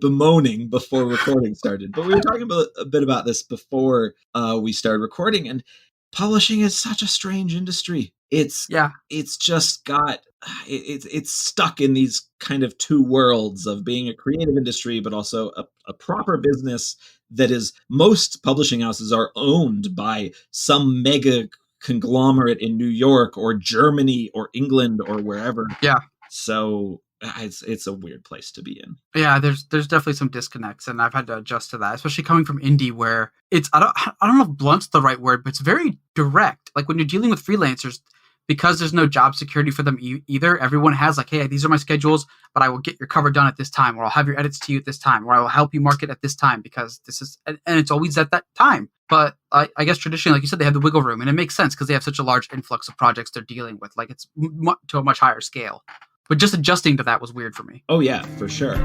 bemoaning before recording started, but we were talking a bit about this before we started recording. And publishing is such a strange industry. It's just got it's stuck in these kind of two worlds of being a creative industry, but also a proper business that is, most publishing houses are owned by some mega conglomerate in New York or Germany or England or wherever. Yeah. So it's a weird place to be in. Yeah, there's definitely some disconnects, and I've had to adjust to that, especially coming from indie, where it's I don't know if blunt's the right word, but it's very direct. Like when you're dealing with freelancers, because there's no job security for them either. Everyone has like, hey, these are my schedules, but I will get your cover done at this time, or I'll have your edits to you at this time, or I will help you market at this time because this is, and it's always at that time. But I guess traditionally, like you said, they have the wiggle room, and it makes sense because they have such a large influx of projects they're dealing with. Like it's to a much higher scale. But just adjusting to that was weird for me. Oh yeah, for sure.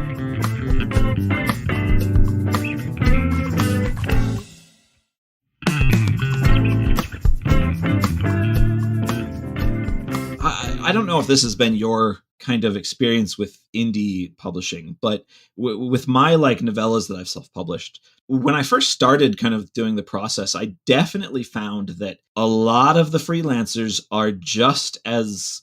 I don't know if this has been your kind of experience with indie publishing, but with my like novellas that I've self-published, when I first started kind of doing the process, I definitely found that a lot of the freelancers are just as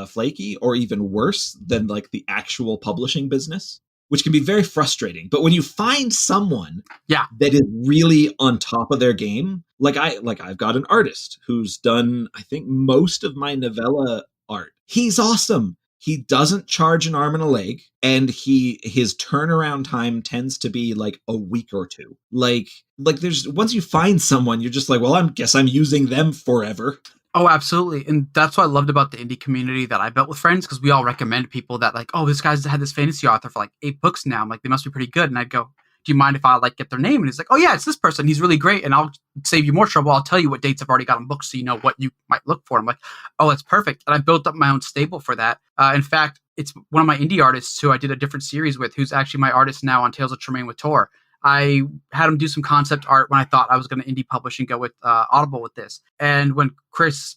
flaky or even worse than like the actual publishing business, which can be very frustrating. But when you find someone that is really on top of their game, I've got an artist who's done, I think, most of my novella art. He's awesome. He doesn't charge an arm and a leg, and his turnaround time tends to be like a week or two. Like there's, once you find someone, you're just like, well, I guess I'm using them forever. Oh, absolutely. And that's what I loved about the indie community that I built with friends, because we all recommend people that like, oh, this guy's had this fantasy author for like 8 books now. I'm like, they must be pretty good. And I'd go, do you mind if I like get their name? And he's like, oh yeah, it's this person. He's really great. And I'll save you more trouble. I'll tell you what dates I've already got on books so you know what you might look for. I'm like, oh, that's perfect. And I built up my own stable for that. In fact, it's one of my indie artists who I did a different series with, who's actually my artist now on Tales of Tremaine with Tor. I had him do some concept art when I thought I was going to indie publish and go with Audible with this. And when Chris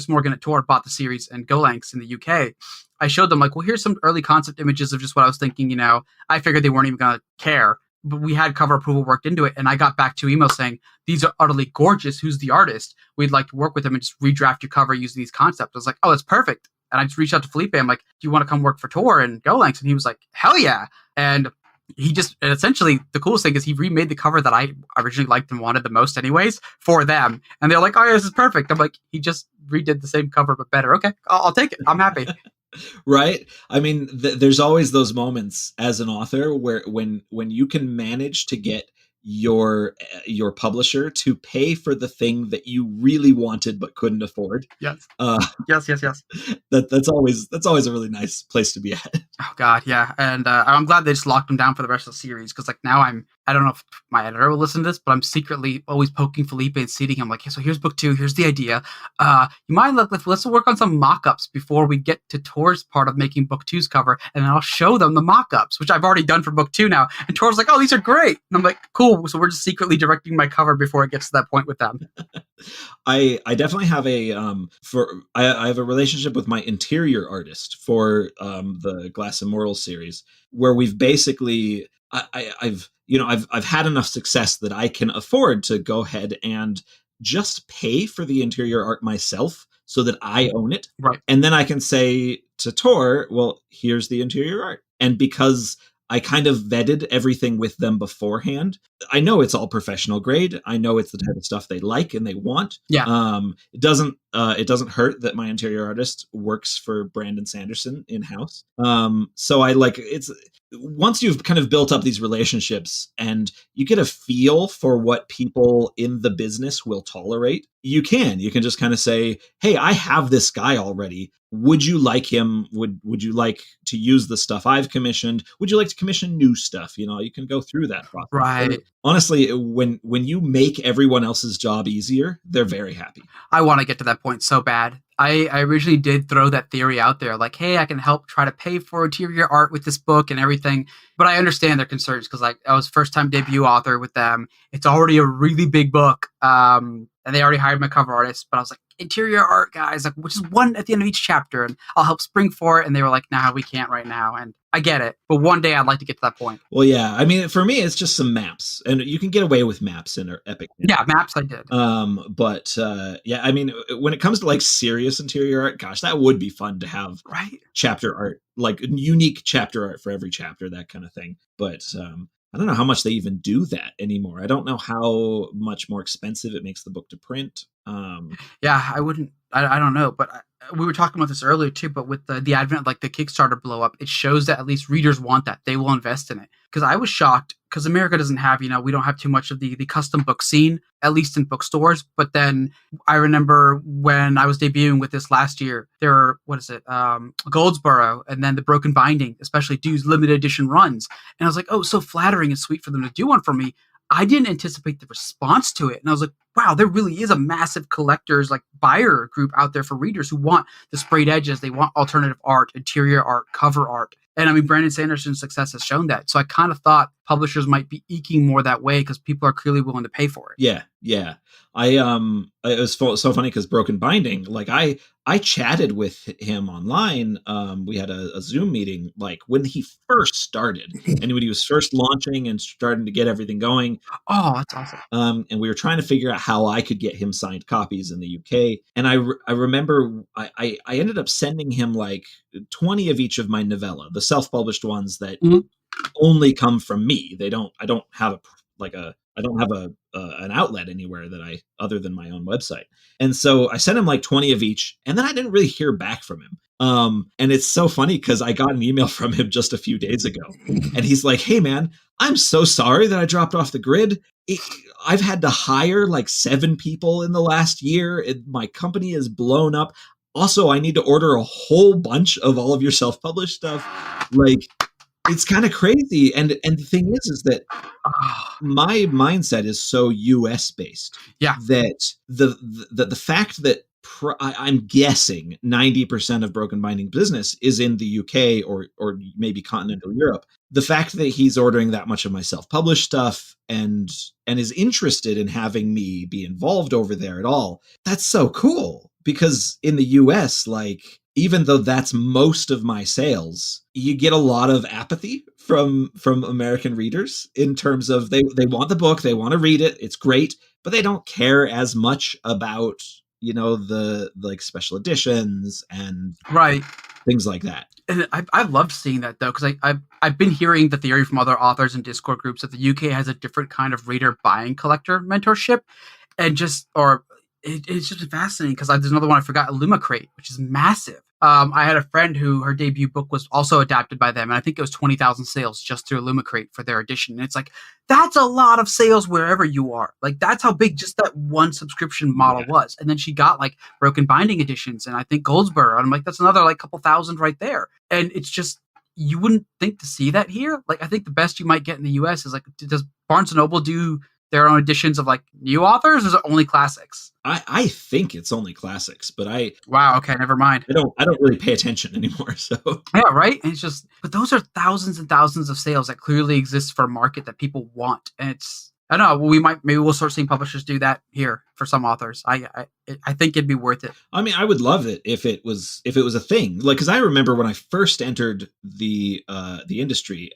Morgan at Tor bought the series and Golanx in the UK, I showed them like, well, here's some early concept images of just what I was thinking. You know, I figured they weren't even going to care, but we had cover approval worked into it. And I got back 2 emails saying, these are utterly gorgeous. Who's the artist? We'd like to work with him and just redraft your cover using these concepts. I was like, oh, that's perfect. And I just reached out to Felipe. I'm like, do you want to come work for Tor and Golanx? And he was like, hell yeah. And he just, essentially, the coolest thing is he remade the cover that I originally liked and wanted the most anyways for them. And they're like, oh, yeah, this is perfect. I'm like, he just redid the same cover, but better. Okay, I'll take it. I'm happy. Right? I mean, there's always those moments as an author where when you can manage to get your publisher to pay for the thing that you really wanted but couldn't afford. Yes. Yes. That's always a really nice place to be at. Oh God, yeah. And I'm glad they just locked him down for the rest of the series, because like now I don't know if my editor will listen to this, but I'm secretly always poking Felipe and seeding him like, hey, so here's book 2, here's the idea. You mind let's work on some mock-ups before we get to Tor's part of making book 2's cover, and then I'll show them the mock-ups, which I've already done for book 2 now. And Tor's like, oh, these are great. And I'm like, cool. So we're just secretly directing my cover before it gets to that point with them. I definitely have I have a relationship with my interior artist for the Glass Immortal series, where we've basically I've had enough success that I can afford to go ahead and just pay for the interior art myself so that I own it. Right. And then I can say to Tor, well, here's the interior art. And because I kind of vetted everything with them beforehand, I know it's all professional grade. I know it's the type of stuff they like and they want. Yeah. It doesn't hurt that my interior artist works for Brandon Sanderson in-house. So it's, once you've kind of built up these relationships and you get a feel for what people in the business will tolerate, you can just kind of say, hey, I have this guy already. Would you like him? Would you like to use the stuff I've commissioned? Would you like to commission new stuff? You can go through that process. Right. And honestly, when you make everyone else's job easier, they're very happy. I want to get to that point so bad. I originally did throw that theory out there, like, hey, I can help try to pay for interior art with this book and everything. But I understand their concerns, because like I was first time debut author with them. It's already a really big book. And they already hired my cover artist. But I was like, interior art, guys, like which is one at the end of each chapter, and I'll help spring for it. And they were like, nah, we can't right now. And I get it, but one day I'd like to get to that point. Well, yeah, I mean, for me, it's just some maps, and you can get away with maps in Epic. Yeah, maps I did. But yeah, I mean, when it comes to like serious interior art, gosh, that would be fun to have. Right. Chapter art, like unique chapter art for every chapter, that kind of thing. But I don't know how much they even do that anymore. I don't know how much more expensive it makes the book to print. Yeah, I don't know, but we were talking about this earlier too, but with the advent of like the Kickstarter blow up, it shows that at least readers want that. They will invest in it. Because I was shocked because America doesn't have, we don't have too much of the custom book scene, at least in bookstores. But then I remember when I was debuting with this last year, there were, Goldsboro, and then the Broken Binding, especially do limited edition runs. And I was like, oh, so flattering and sweet for them to do one for me. I didn't anticipate the response to it. And I was like, wow, there really is a massive collectors, like buyer group out there for readers who want the sprayed edges. They want alternative art, interior art, cover art. And I mean, Brandon Sanderson's success has shown that. So I kind of thought publishers might be eking more that way because people are clearly willing to pay for it. Yeah. It was so funny because Broken Binding, like I chatted with him online. We had a Zoom meeting, like when he first started and when he was first launching and starting to get everything going. Oh, that's awesome. And we were trying to figure out how I could get him signed copies in the UK. And I remember I ended up sending him like 20 of each of my novella, the self-published ones that only come from me. I don't have an outlet anywhere that other than my own website. And so I sent him like 20 of each, and then I didn't really hear back from him. And it's so funny because I got an email from him just a few days ago, and he's like, "Hey man, I'm so sorry that I dropped off the grid. I've had to hire like 7 people in the last year. My company is blown up. Also, I need to order a whole bunch of all of your self-published stuff." Like, it's kind of crazy. And the thing is that my mindset is so US based. Yeah. That the fact that I'm guessing 90% of Broken Binding business is in the UK or maybe continental Europe. The fact that he's ordering that much of my self-published stuff and is interested in having me be involved over there at all, that's so cool. Because in the US, like, even though that's most of my sales, you get a lot of apathy from American readers in terms of they want the book, they want to read it, it's great, but they don't care as much about, the like special editions and things like that. And I've loved seeing that though, because I've been hearing the theory from other authors and Discord groups that the UK has a different kind of reader buying collector mentorship, and it's just fascinating because there's another one I forgot, Illumicrate, which is massive. I had a friend who her debut book was also adapted by them, and I think it was 20,000 sales just through Illumicrate for their edition. And it's like, that's a lot of sales wherever you are. Like, that's how big just that one subscription model was. And then she got like Broken Binding editions, and I think Goldsboro, and I'm like, that's another like couple thousand right there. And it's just, you wouldn't think to see that here. Like, I think the best you might get in the US is like, does Barnes & Noble do their own editions of like new authors, or is it only classics? I think it's only classics, but wow, okay, never mind. I don't really pay attention anymore. So yeah, right. And it's just, but those are thousands and thousands of sales that clearly exist for a market that people want, and it's, I don't know. Maybe we'll start seeing publishers do that here for some authors. I think it'd be worth it. I mean, I would love it if it was a thing. Like, because I remember when I first entered the industry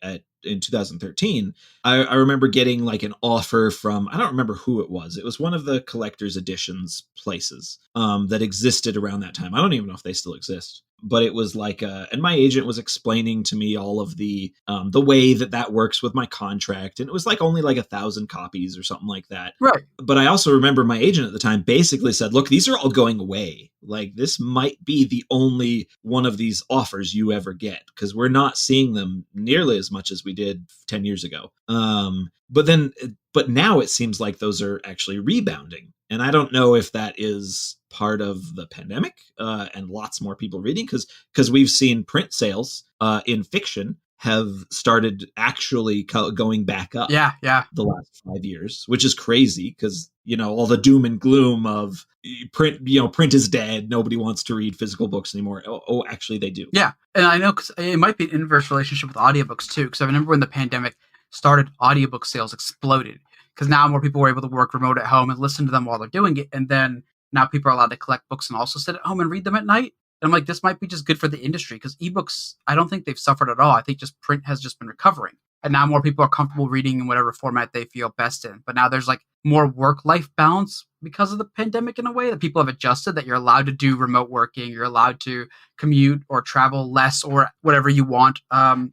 in 2013, I remember getting like an offer from, I don't remember who it was. It was one of the collector's editions places that existed around that time. I don't even know if they still exist. But it was like, and my agent was explaining to me all of the way that works with my contract. And it was like only like 1,000 copies or something like that. Right. But I also remember my agent at the time basically said, look, these are all going away. Like, this might be the only one of these offers you ever get, because we're not seeing them nearly as much as we did 10 years ago. But now it seems like those are actually rebounding. And I don't know if that is part of the pandemic and lots more people reading, because we've seen print sales in fiction have started actually going back up. Yeah. The last 5 years, which is crazy because, all the doom and gloom of print, print is dead. Nobody wants to read physical books anymore. Oh, actually they do. Yeah. And I know, because it might be an inverse relationship with audiobooks too, because I remember when the pandemic started, audiobook sales exploded because now more people were able to work remote at home and listen to them while they're doing it. And then now people are allowed to collect books and also sit at home and read them at night. And I'm like, this might be just good for the industry because ebooks, I don't think they've suffered at all. I think just print has just been recovering. And now more people are comfortable reading in whatever format they feel best in. But now there's like more work-life balance because of the pandemic in a way that people have adjusted, that you're allowed to do remote working, you're allowed to commute or travel less or whatever you want. One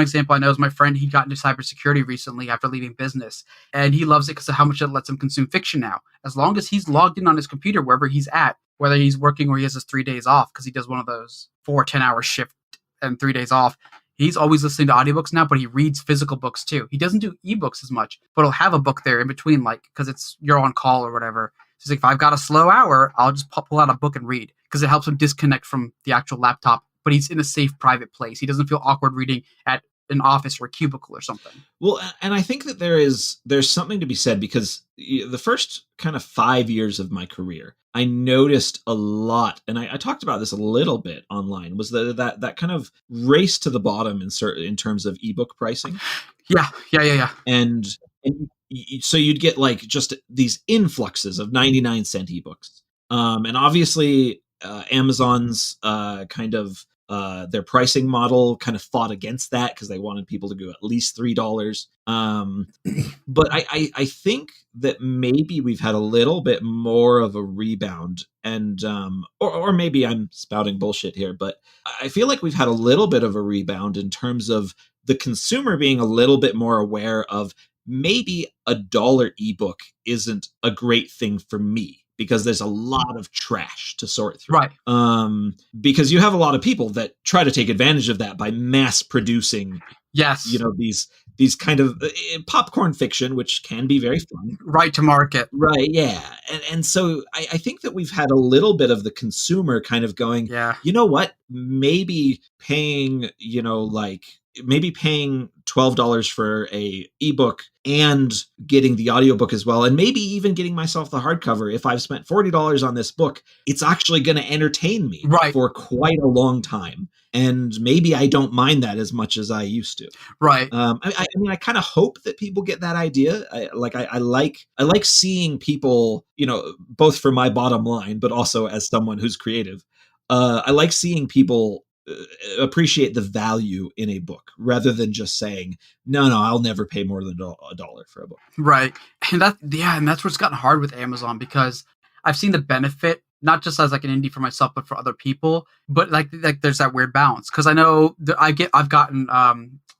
example I know is my friend, he got into cybersecurity recently after leaving business. And he loves it because of how much it lets him consume fiction now. As long as he's logged in on his computer, wherever he's at, whether he's working or he has his 3 days off, because he does one of those 4 10-hour shift and 3 days off, he's always listening to audiobooks now, but he reads physical books too. He doesn't do ebooks as much, but he'll have a book there in between, like, because it's you're on call or whatever. So he's like, if I've got a slow hour, I'll just pull out a book and read because it helps him disconnect from the actual laptop, but he's in a safe private place. He doesn't feel awkward reading at an office or a cubicle or something. Well, and I think that there's something to be said because the first kind of 5 years of my career, I noticed a lot, and I talked about this a little bit online, was that kind of race to the bottom in terms of ebook pricing. Yeah. And so you'd get like just these influxes of 99-cent ebooks. And obviously Amazon's kind of their pricing model kind of fought against that because they wanted people to go at least $3. But I think that maybe we've had a little bit more of a rebound, and or maybe I'm spouting bullshit here, but I feel like we've had a little bit of a rebound in terms of the consumer being a little bit more aware of maybe $1 ebook isn't a great thing for me, because there's a lot of trash to sort through. Right. Because you have a lot of people that try to take advantage of that by mass producing, yes, these kind of popcorn fiction, which can be very fun. Right to market. Right, yeah. And so I think that we've had a little bit of the consumer kind of going, Yeah. you know what, maybe paying $12 for a ebook and getting the audiobook as well, and maybe even getting myself the hardcover. If I've spent $40 on this book, it's actually going to entertain me for quite a long time. And maybe I don't mind that as much as I used to. Right. I mean, I kind of hope that people get that idea. I like seeing people, both for my bottom line, but also as someone who's creative. I like seeing people appreciate the value in a book rather than just saying, no, I'll never pay more than $1 for a book. Right. And that's what's gotten hard with Amazon, because I've seen the benefit, not just as like an indie for myself, but for other people. But like there's that weird balance, because I know that I've gotten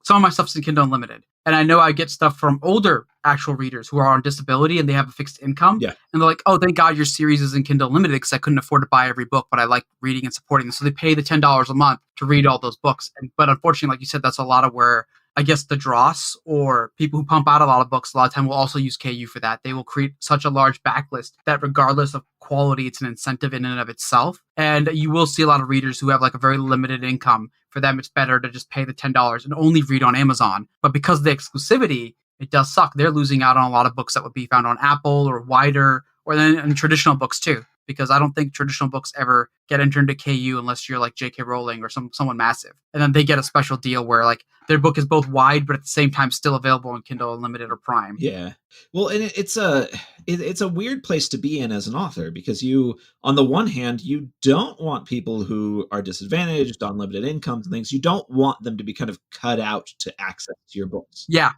some of my stuff's in Kindle Unlimited, and I know I get stuff from older actual readers who are on disability and they have a fixed income. Yeah. And they're like, oh, thank God your series is in Kindle Unlimited, because I couldn't afford to buy every book, but I like reading and supporting them. So they pay the $10 a month to read all those books. But unfortunately, like you said, that's a lot of where I guess the dross or people who pump out a lot of books a lot of time will also use KU for that. They will create such a large backlist that regardless of quality, it's an incentive in and of itself. And you will see a lot of readers who have like a very limited income. For them, it's better to just pay the $10 and only read on Amazon. But because of the exclusivity, it does suck. They're losing out on a lot of books that would be found on Apple or Wider, or then in traditional books too. Because I don't think traditional books ever get entered into KU unless you're like J.K. Rowling or someone massive. And then they get a special deal where like their book is both wide, but at the same time still available on Kindle Unlimited or Prime. Yeah. Well, and it's a weird place to be in as an author, because you, on the one hand, you don't want people who are disadvantaged on limited incomes and things. You don't want them to be kind of cut out to access to your books. Yeah.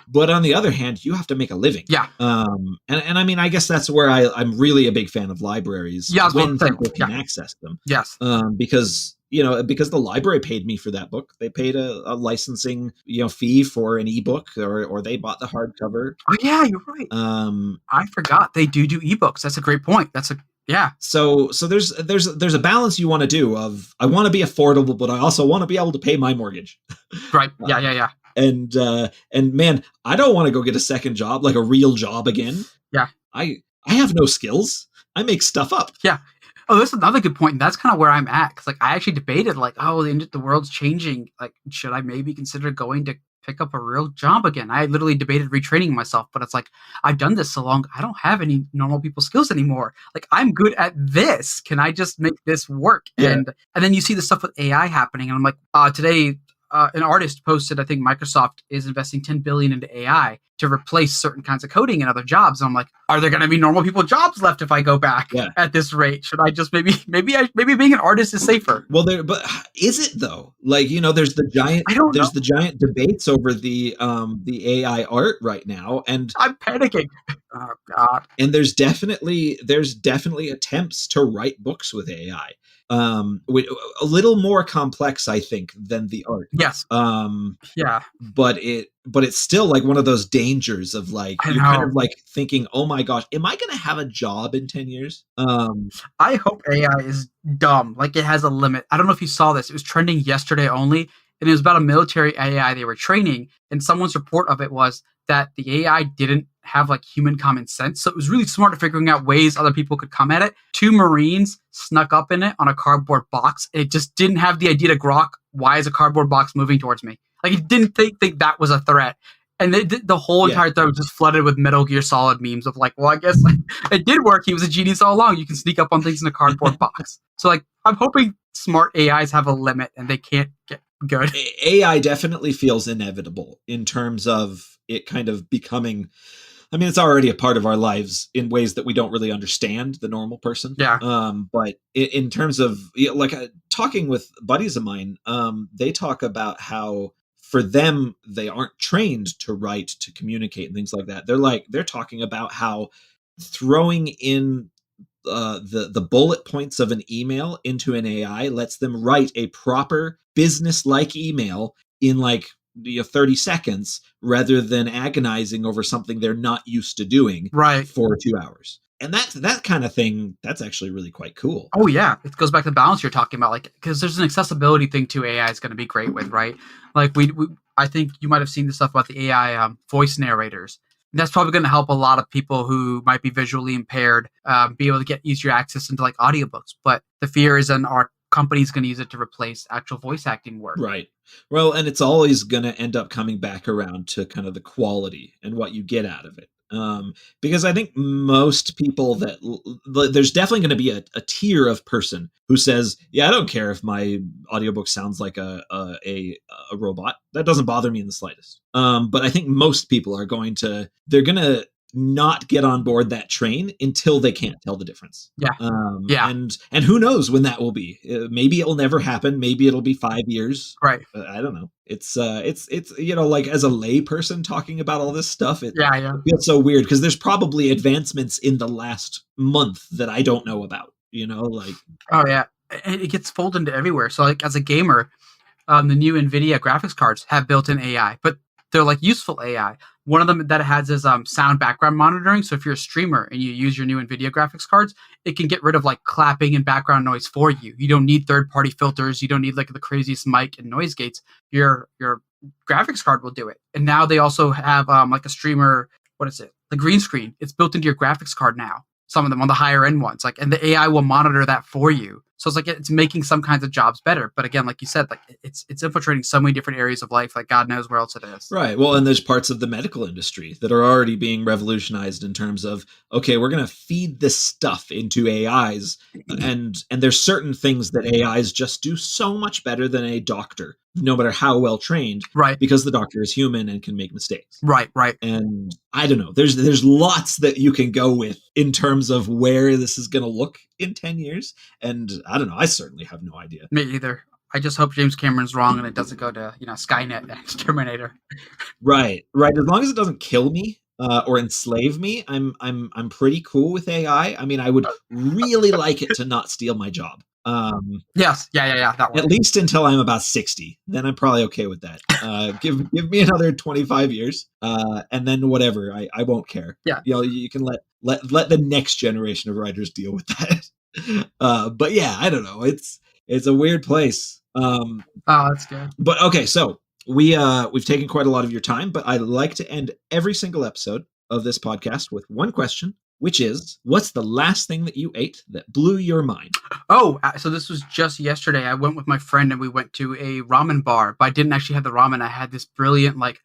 But on the other hand, you have to make a living. Yeah. And I mean, I guess that's where I'm really a big fan of libraries when people can access them. Yes. Because the library paid me for that book. They paid a licensing, fee for an ebook, or they bought the hardcover. Oh yeah, you're right. I forgot they do ebooks. That's a great point. So there's a balance you want to do of, I want to be affordable, but I also want to be able to pay my mortgage. Right. Yeah. And man, I don't want to go get a second job, like a real job again. Yeah. I have no skills. I make stuff up. Yeah. Oh, that's another good point. And that's kind of where I'm at. Because I actually debated the world's changing. Like, should I maybe consider going to pick up a real job again? I literally debated retraining myself, but it's like, I've done this so long, I don't have any normal people skills anymore. Like, I'm good at this. Can I just make this work? Yeah. And then you see the stuff with AI happening. And I'm like, today an artist posted, I think Microsoft is investing $10 billion into AI to replace certain kinds of coding and other jobs. And I'm like, are there going to be normal people jobs left if I go back at this rate? Should I just maybe being an artist is safer? Well, but is it though? Like, there's the giant debates over the AI art right now, and I'm panicking. Oh God. And there's definitely attempts to write books with AI. A little more complex, I think, than the art. Yes. Yeah. But it's still like one of those dangers of like you're kind of like thinking, oh my gosh, am I going to have a job in 10 years? I hope AI is dumb. Like it has a limit. I don't know if you saw this. It was trending yesterday only, and it was about a military AI they were training, and someone's report of it was that the AI didn't have like human common sense. So it was really smart at figuring out ways other people could come at it. 2 Marines snuck up in it on a cardboard box. It just didn't have the idea to grok, why is a cardboard box moving towards me? Like it didn't think that was a threat. And the whole entire thread was just flooded with Metal Gear Solid memes of like, well, I guess it did work. He was a genius all along. You can sneak up on things in a cardboard box. So like, I'm hoping smart AIs have a limit and they can't get good. AI definitely feels inevitable in terms of it kind of becoming, I mean, it's already a part of our lives in ways that we don't really understand, the normal person. Yeah. But in terms of like talking with buddies of mine, they talk about how for them, they aren't trained to write, to communicate and things like that. They're talking about how throwing in the bullet points of an email into an AI lets them write a proper business-like email in like 30 seconds rather than agonizing over something they're not used to doing for 2 hours. And that kind of thing, that's actually really quite cool. Oh yeah, it goes back to the balance you're talking about, like because there's an accessibility thing to AI is going to be great with, right? Like I think you might have seen the stuff about the AI voice narrators. And that's probably going to help a lot of people who might be visually impaired be able to get easier access into like audiobooks. But the fear is, our company's going to use it to replace actual voice acting work. Right. Well, and it's always going to end up coming back around to kind of the quality and what you get out of it. Because I think most people there's definitely going to be a tier of person who says, yeah, I don't care if my audiobook sounds like a robot. That doesn't bother me in the slightest. But I think most people they're going to not get on board that train until they can't tell the difference. Yeah. And who knows when that will be? Maybe it'll never happen. Maybe it'll be 5 years. Right. I don't know. It's like as a lay person talking about all this stuff, it feels so weird because there's probably advancements in the last month that I don't know about, like. Oh yeah. It gets folded into everywhere. So like as a gamer, the new NVIDIA graphics cards have built-in AI, but they're like useful AI. One of them that it has is sound background monitoring. So if you're a streamer and you use your new NVIDIA graphics cards, it can get rid of like clapping and background noise for you. You don't need third-party filters. You don't need like the craziest mic and noise gates. Your graphics card will do it. And now they also have like a streamer, what is it? The green screen. It's built into your graphics card now. Some of them on the higher end ones, like, and the AI will monitor that for you. So it's like it's making some kinds of jobs better. But again, like you said, like it's infiltrating so many different areas of life. Like God knows where else it is. Right. Well, and there's parts of the medical industry that are already being revolutionized in terms of, okay, we're going to feed this stuff into AIs, and there's certain things that AIs just do so much better than a doctor, no matter how well trained. Right. Because the doctor is human and can make mistakes. Right. And I don't know. There's lots that you can go with in terms of where this is going to look in 10 years. And I don't know. I certainly have no idea. Me either. I just hope James Cameron's wrong and it doesn't go to, Skynet and Terminator. Right. As long as it doesn't kill me or enslave me, I'm pretty cool with AI. I mean, I would really like it to not steal my job. Yes. Yeah. That one. At least until I'm about 60. Then I'm probably okay with that. Give me another 25 years. And then whatever. I won't care. Yeah. You can let the next generation of writers deal with that. But yeah, I don't know. It's a weird place. Oh, that's good. But okay, so we've taken quite a lot of your time, but I like to end every single episode of this podcast with one question, which is, what's the last thing that you ate that blew your mind? Oh, so this was just yesterday. I went with my friend and we went to a ramen bar, but I didn't actually have the ramen. I had this brilliant, like,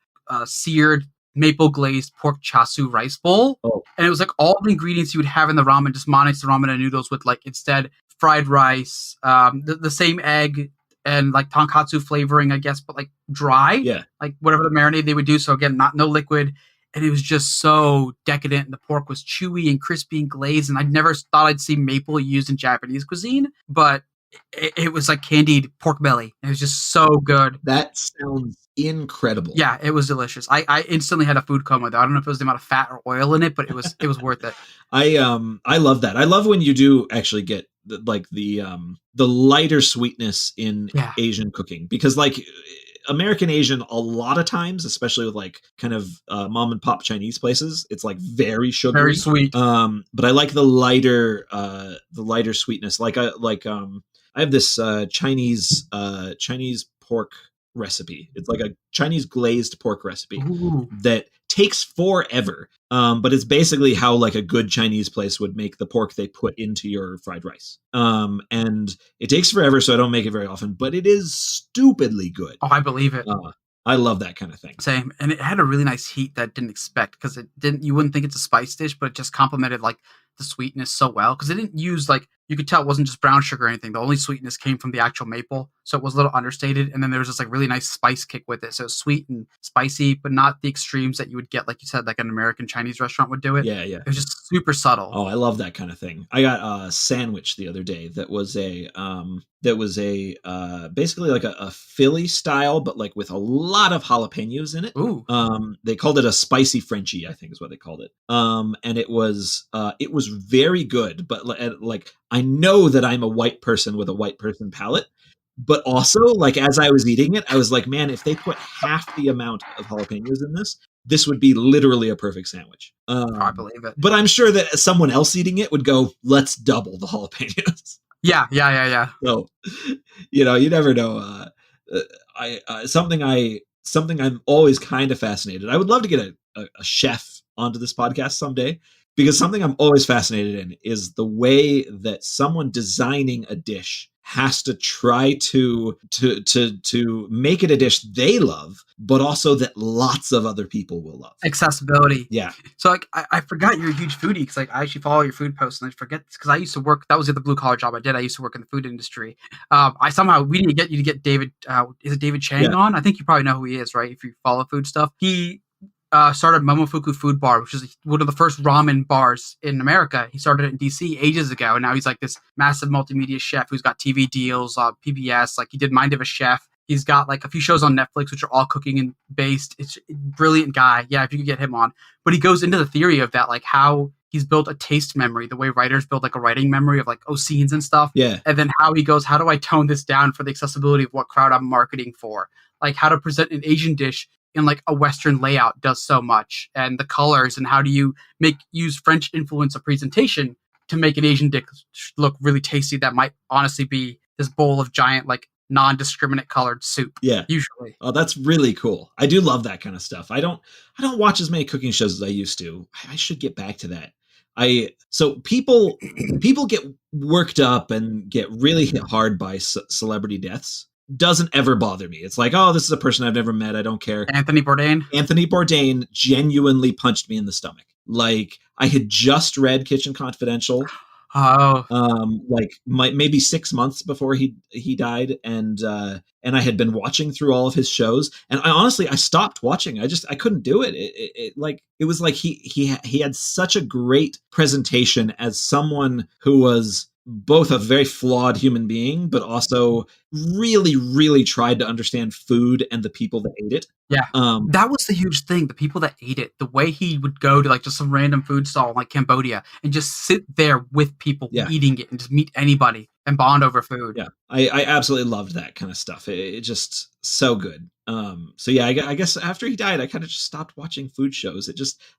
seared maple glazed pork chasu rice bowl. Oh. And it was like all the ingredients you would have in the ramen, just monates the ramen and noodles with like instead fried rice, the same egg, and like tonkatsu flavoring, I guess, but like dry, Yeah. like whatever the marinade they would do. So again, no liquid. And it was just so decadent. And the pork was chewy and crispy and glazed. And I'd never thought I'd see maple used in Japanese cuisine, but it was like candied pork belly. It was just so good. That sounds incredible. Yeah, it was delicious. I instantly had a food coma though. I don't know if it was the amount of fat or oil in it, but it was worth it. I love that. I love when you do actually get the lighter sweetness in Asian cooking, because like American Asian, a lot of times, especially with like kind of mom and pop Chinese places, it's like very sugary, very sweet. But I like the lighter sweetness. I have this Chinese pork recipe. It's like a Chinese glazed pork recipe. Ooh. That takes forever. But it's basically how like a good Chinese place would make the pork they put into your fried rice. And it takes forever, so I don't make it very often, but it is stupidly good. Oh, I believe it. I love that kind of thing. Same. And it had a really nice heat that I didn't expect, because you wouldn't think it's a spice dish, but it just complemented like the sweetness so well, because it didn't use like, you could tell it wasn't just brown sugar or anything. The only sweetness came from the actual maple, so it was a little understated. And then there was this like really nice spice kick with it, so sweet and spicy, but not the extremes that you would get, like you said, like an American Chinese restaurant would do it. Yeah. It was just super subtle. Oh, I love that kind of thing. I got a sandwich the other day that was basically like a Philly style, but like with a lot of jalapenos in it. Ooh. They called it a spicy Frenchie, I think is what they called it. And it was very good, but like I know that I'm a white person with a white person palate, but also like as I was eating it, I was like, man, if they put half the amount of jalapenos in this would be literally a perfect sandwich. I believe it. But I'm sure that someone else eating it would go, let's double the jalapenos. Yeah. So, you never know. Something I'm always kind of fascinated. I would love to get a chef onto this podcast someday, because something I'm always fascinated in is the way that someone designing a dish has to try to make it a dish they love, but also that lots of other people will love. Accessibility. Yeah. So like I forgot you're a huge foodie, because like I actually follow your food posts, and I forget because I used to work. That was the other blue collar job I did. I used to work in the food industry. We didn't get you to get David. Is it David Chang on? I think you probably know who he is, right? If you follow food stuff, he started Momofuku Food Bar, which is one of the first ramen bars in America. He started it in DC ages ago, and now he's like this massive multimedia chef who's got TV deals, PBS. Like he did Mind of a Chef. He's got like a few shows on Netflix, which are all cooking and based. It's a brilliant guy. Yeah, if you could get him on. But he goes into the theory of that, like how he's built a taste memory, the way writers build like a writing memory of like scenes and stuff. Yeah. And then how he goes, how do I tone this down for the accessibility of what crowd I'm marketing for? Like how to present an Asian dish in like a Western layout does so much, and the colors, and how do you use French influence of presentation to make an Asian dish look really tasty that might honestly be this bowl of giant like non-discriminate colored soup. Yeah. Usually. Oh, that's really cool. I do love that kind of stuff. I don't watch as many cooking shows as I used to. I should get back to that. So people get worked up and get really hit hard by celebrity deaths. Doesn't ever bother me. It's like, oh, this is a person I've never met. I don't care. Anthony Bourdain genuinely punched me in the stomach. Like I had just read Kitchen Confidential. Oh. Maybe 6 months before he died, and I had been watching through all of his shows, and I stopped watching. I couldn't do it. It was like he had such a great presentation as someone who was both a very flawed human being, but also really, really tried to understand food and the people that ate it. Yeah. That was the huge thing. The people that ate it, the way he would go to like just some random food stall in like Cambodia and just sit there with people eating it and just meet anybody and bond over food. Yeah. I absolutely loved that kind of stuff. It just so good. So yeah, I guess after he died, I kind of just stopped watching food shows. I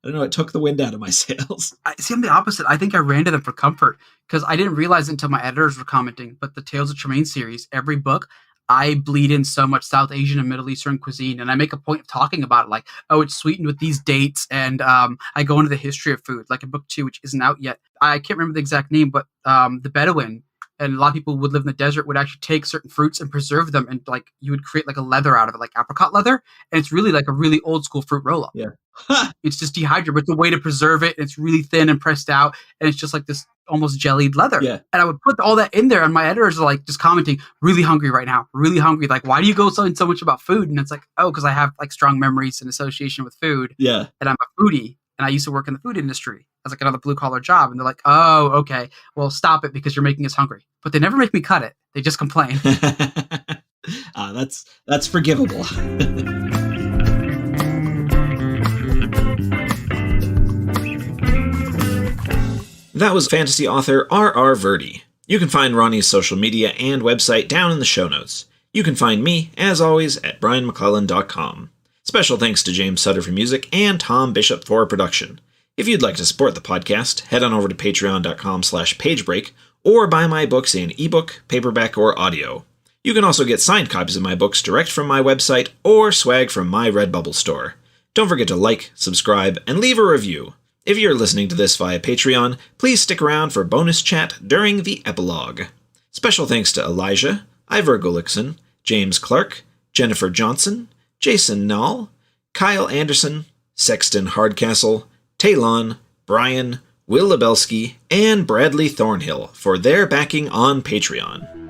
don't know, it took the wind out of my sails. I'm the opposite. I think I ran to them for comfort, because I didn't realize until my editors were commenting, but the Tales of Tremaine series, every book, I bleed in so much South Asian and Middle Eastern cuisine, and I make a point of talking about it, like, oh, it's sweetened with these dates, and I go into the history of food, like in book 2, which isn't out yet. I can't remember the exact name, but the Bedouin, and a lot of people would live in the desert, would actually take certain fruits and preserve them, and like you would create like a leather out of it, like apricot leather, and it's really like a really old school fruit roll-up. Yeah. It's just dehydrated, but it's a way to preserve it. It's really thin and pressed out, and it's just like this almost jellied leather. Yeah. And I would put all that in there, and my editors are like just commenting, really hungry right now, really hungry. Like, why do you go so much about food? And it's like, oh, because I have like strong memories and association with food. Yeah. And I'm a foodie, and I used to work in the food industry as like another blue collar job. And they're like, oh, okay, well, stop it because you're making us hungry. But they never make me cut it. They just complain. That's forgivable. That was fantasy author RR Virdi. You can find Ronnie's social media and website down in the show notes. You can find me, as always, at brianmcclellan.com. Special thanks to James Sutter for music and Tom Bishop for production. If you'd like to support the podcast, head on over to patreon.com/pagebreak or buy my books in ebook, paperback, or audio. You can also get signed copies of my books direct from my website or swag from my Redbubble store. Don't forget to like, subscribe, and leave a review. If you're listening to this via Patreon, please stick around for bonus chat during the epilogue. Special thanks to Elijah, Ivor Gullickson, James Clark, Jennifer Johnson, Jason Nall, Kyle Anderson, Sexton Hardcastle, Talon, Brian, Will Lebelski, and Bradley Thornhill for their backing on Patreon.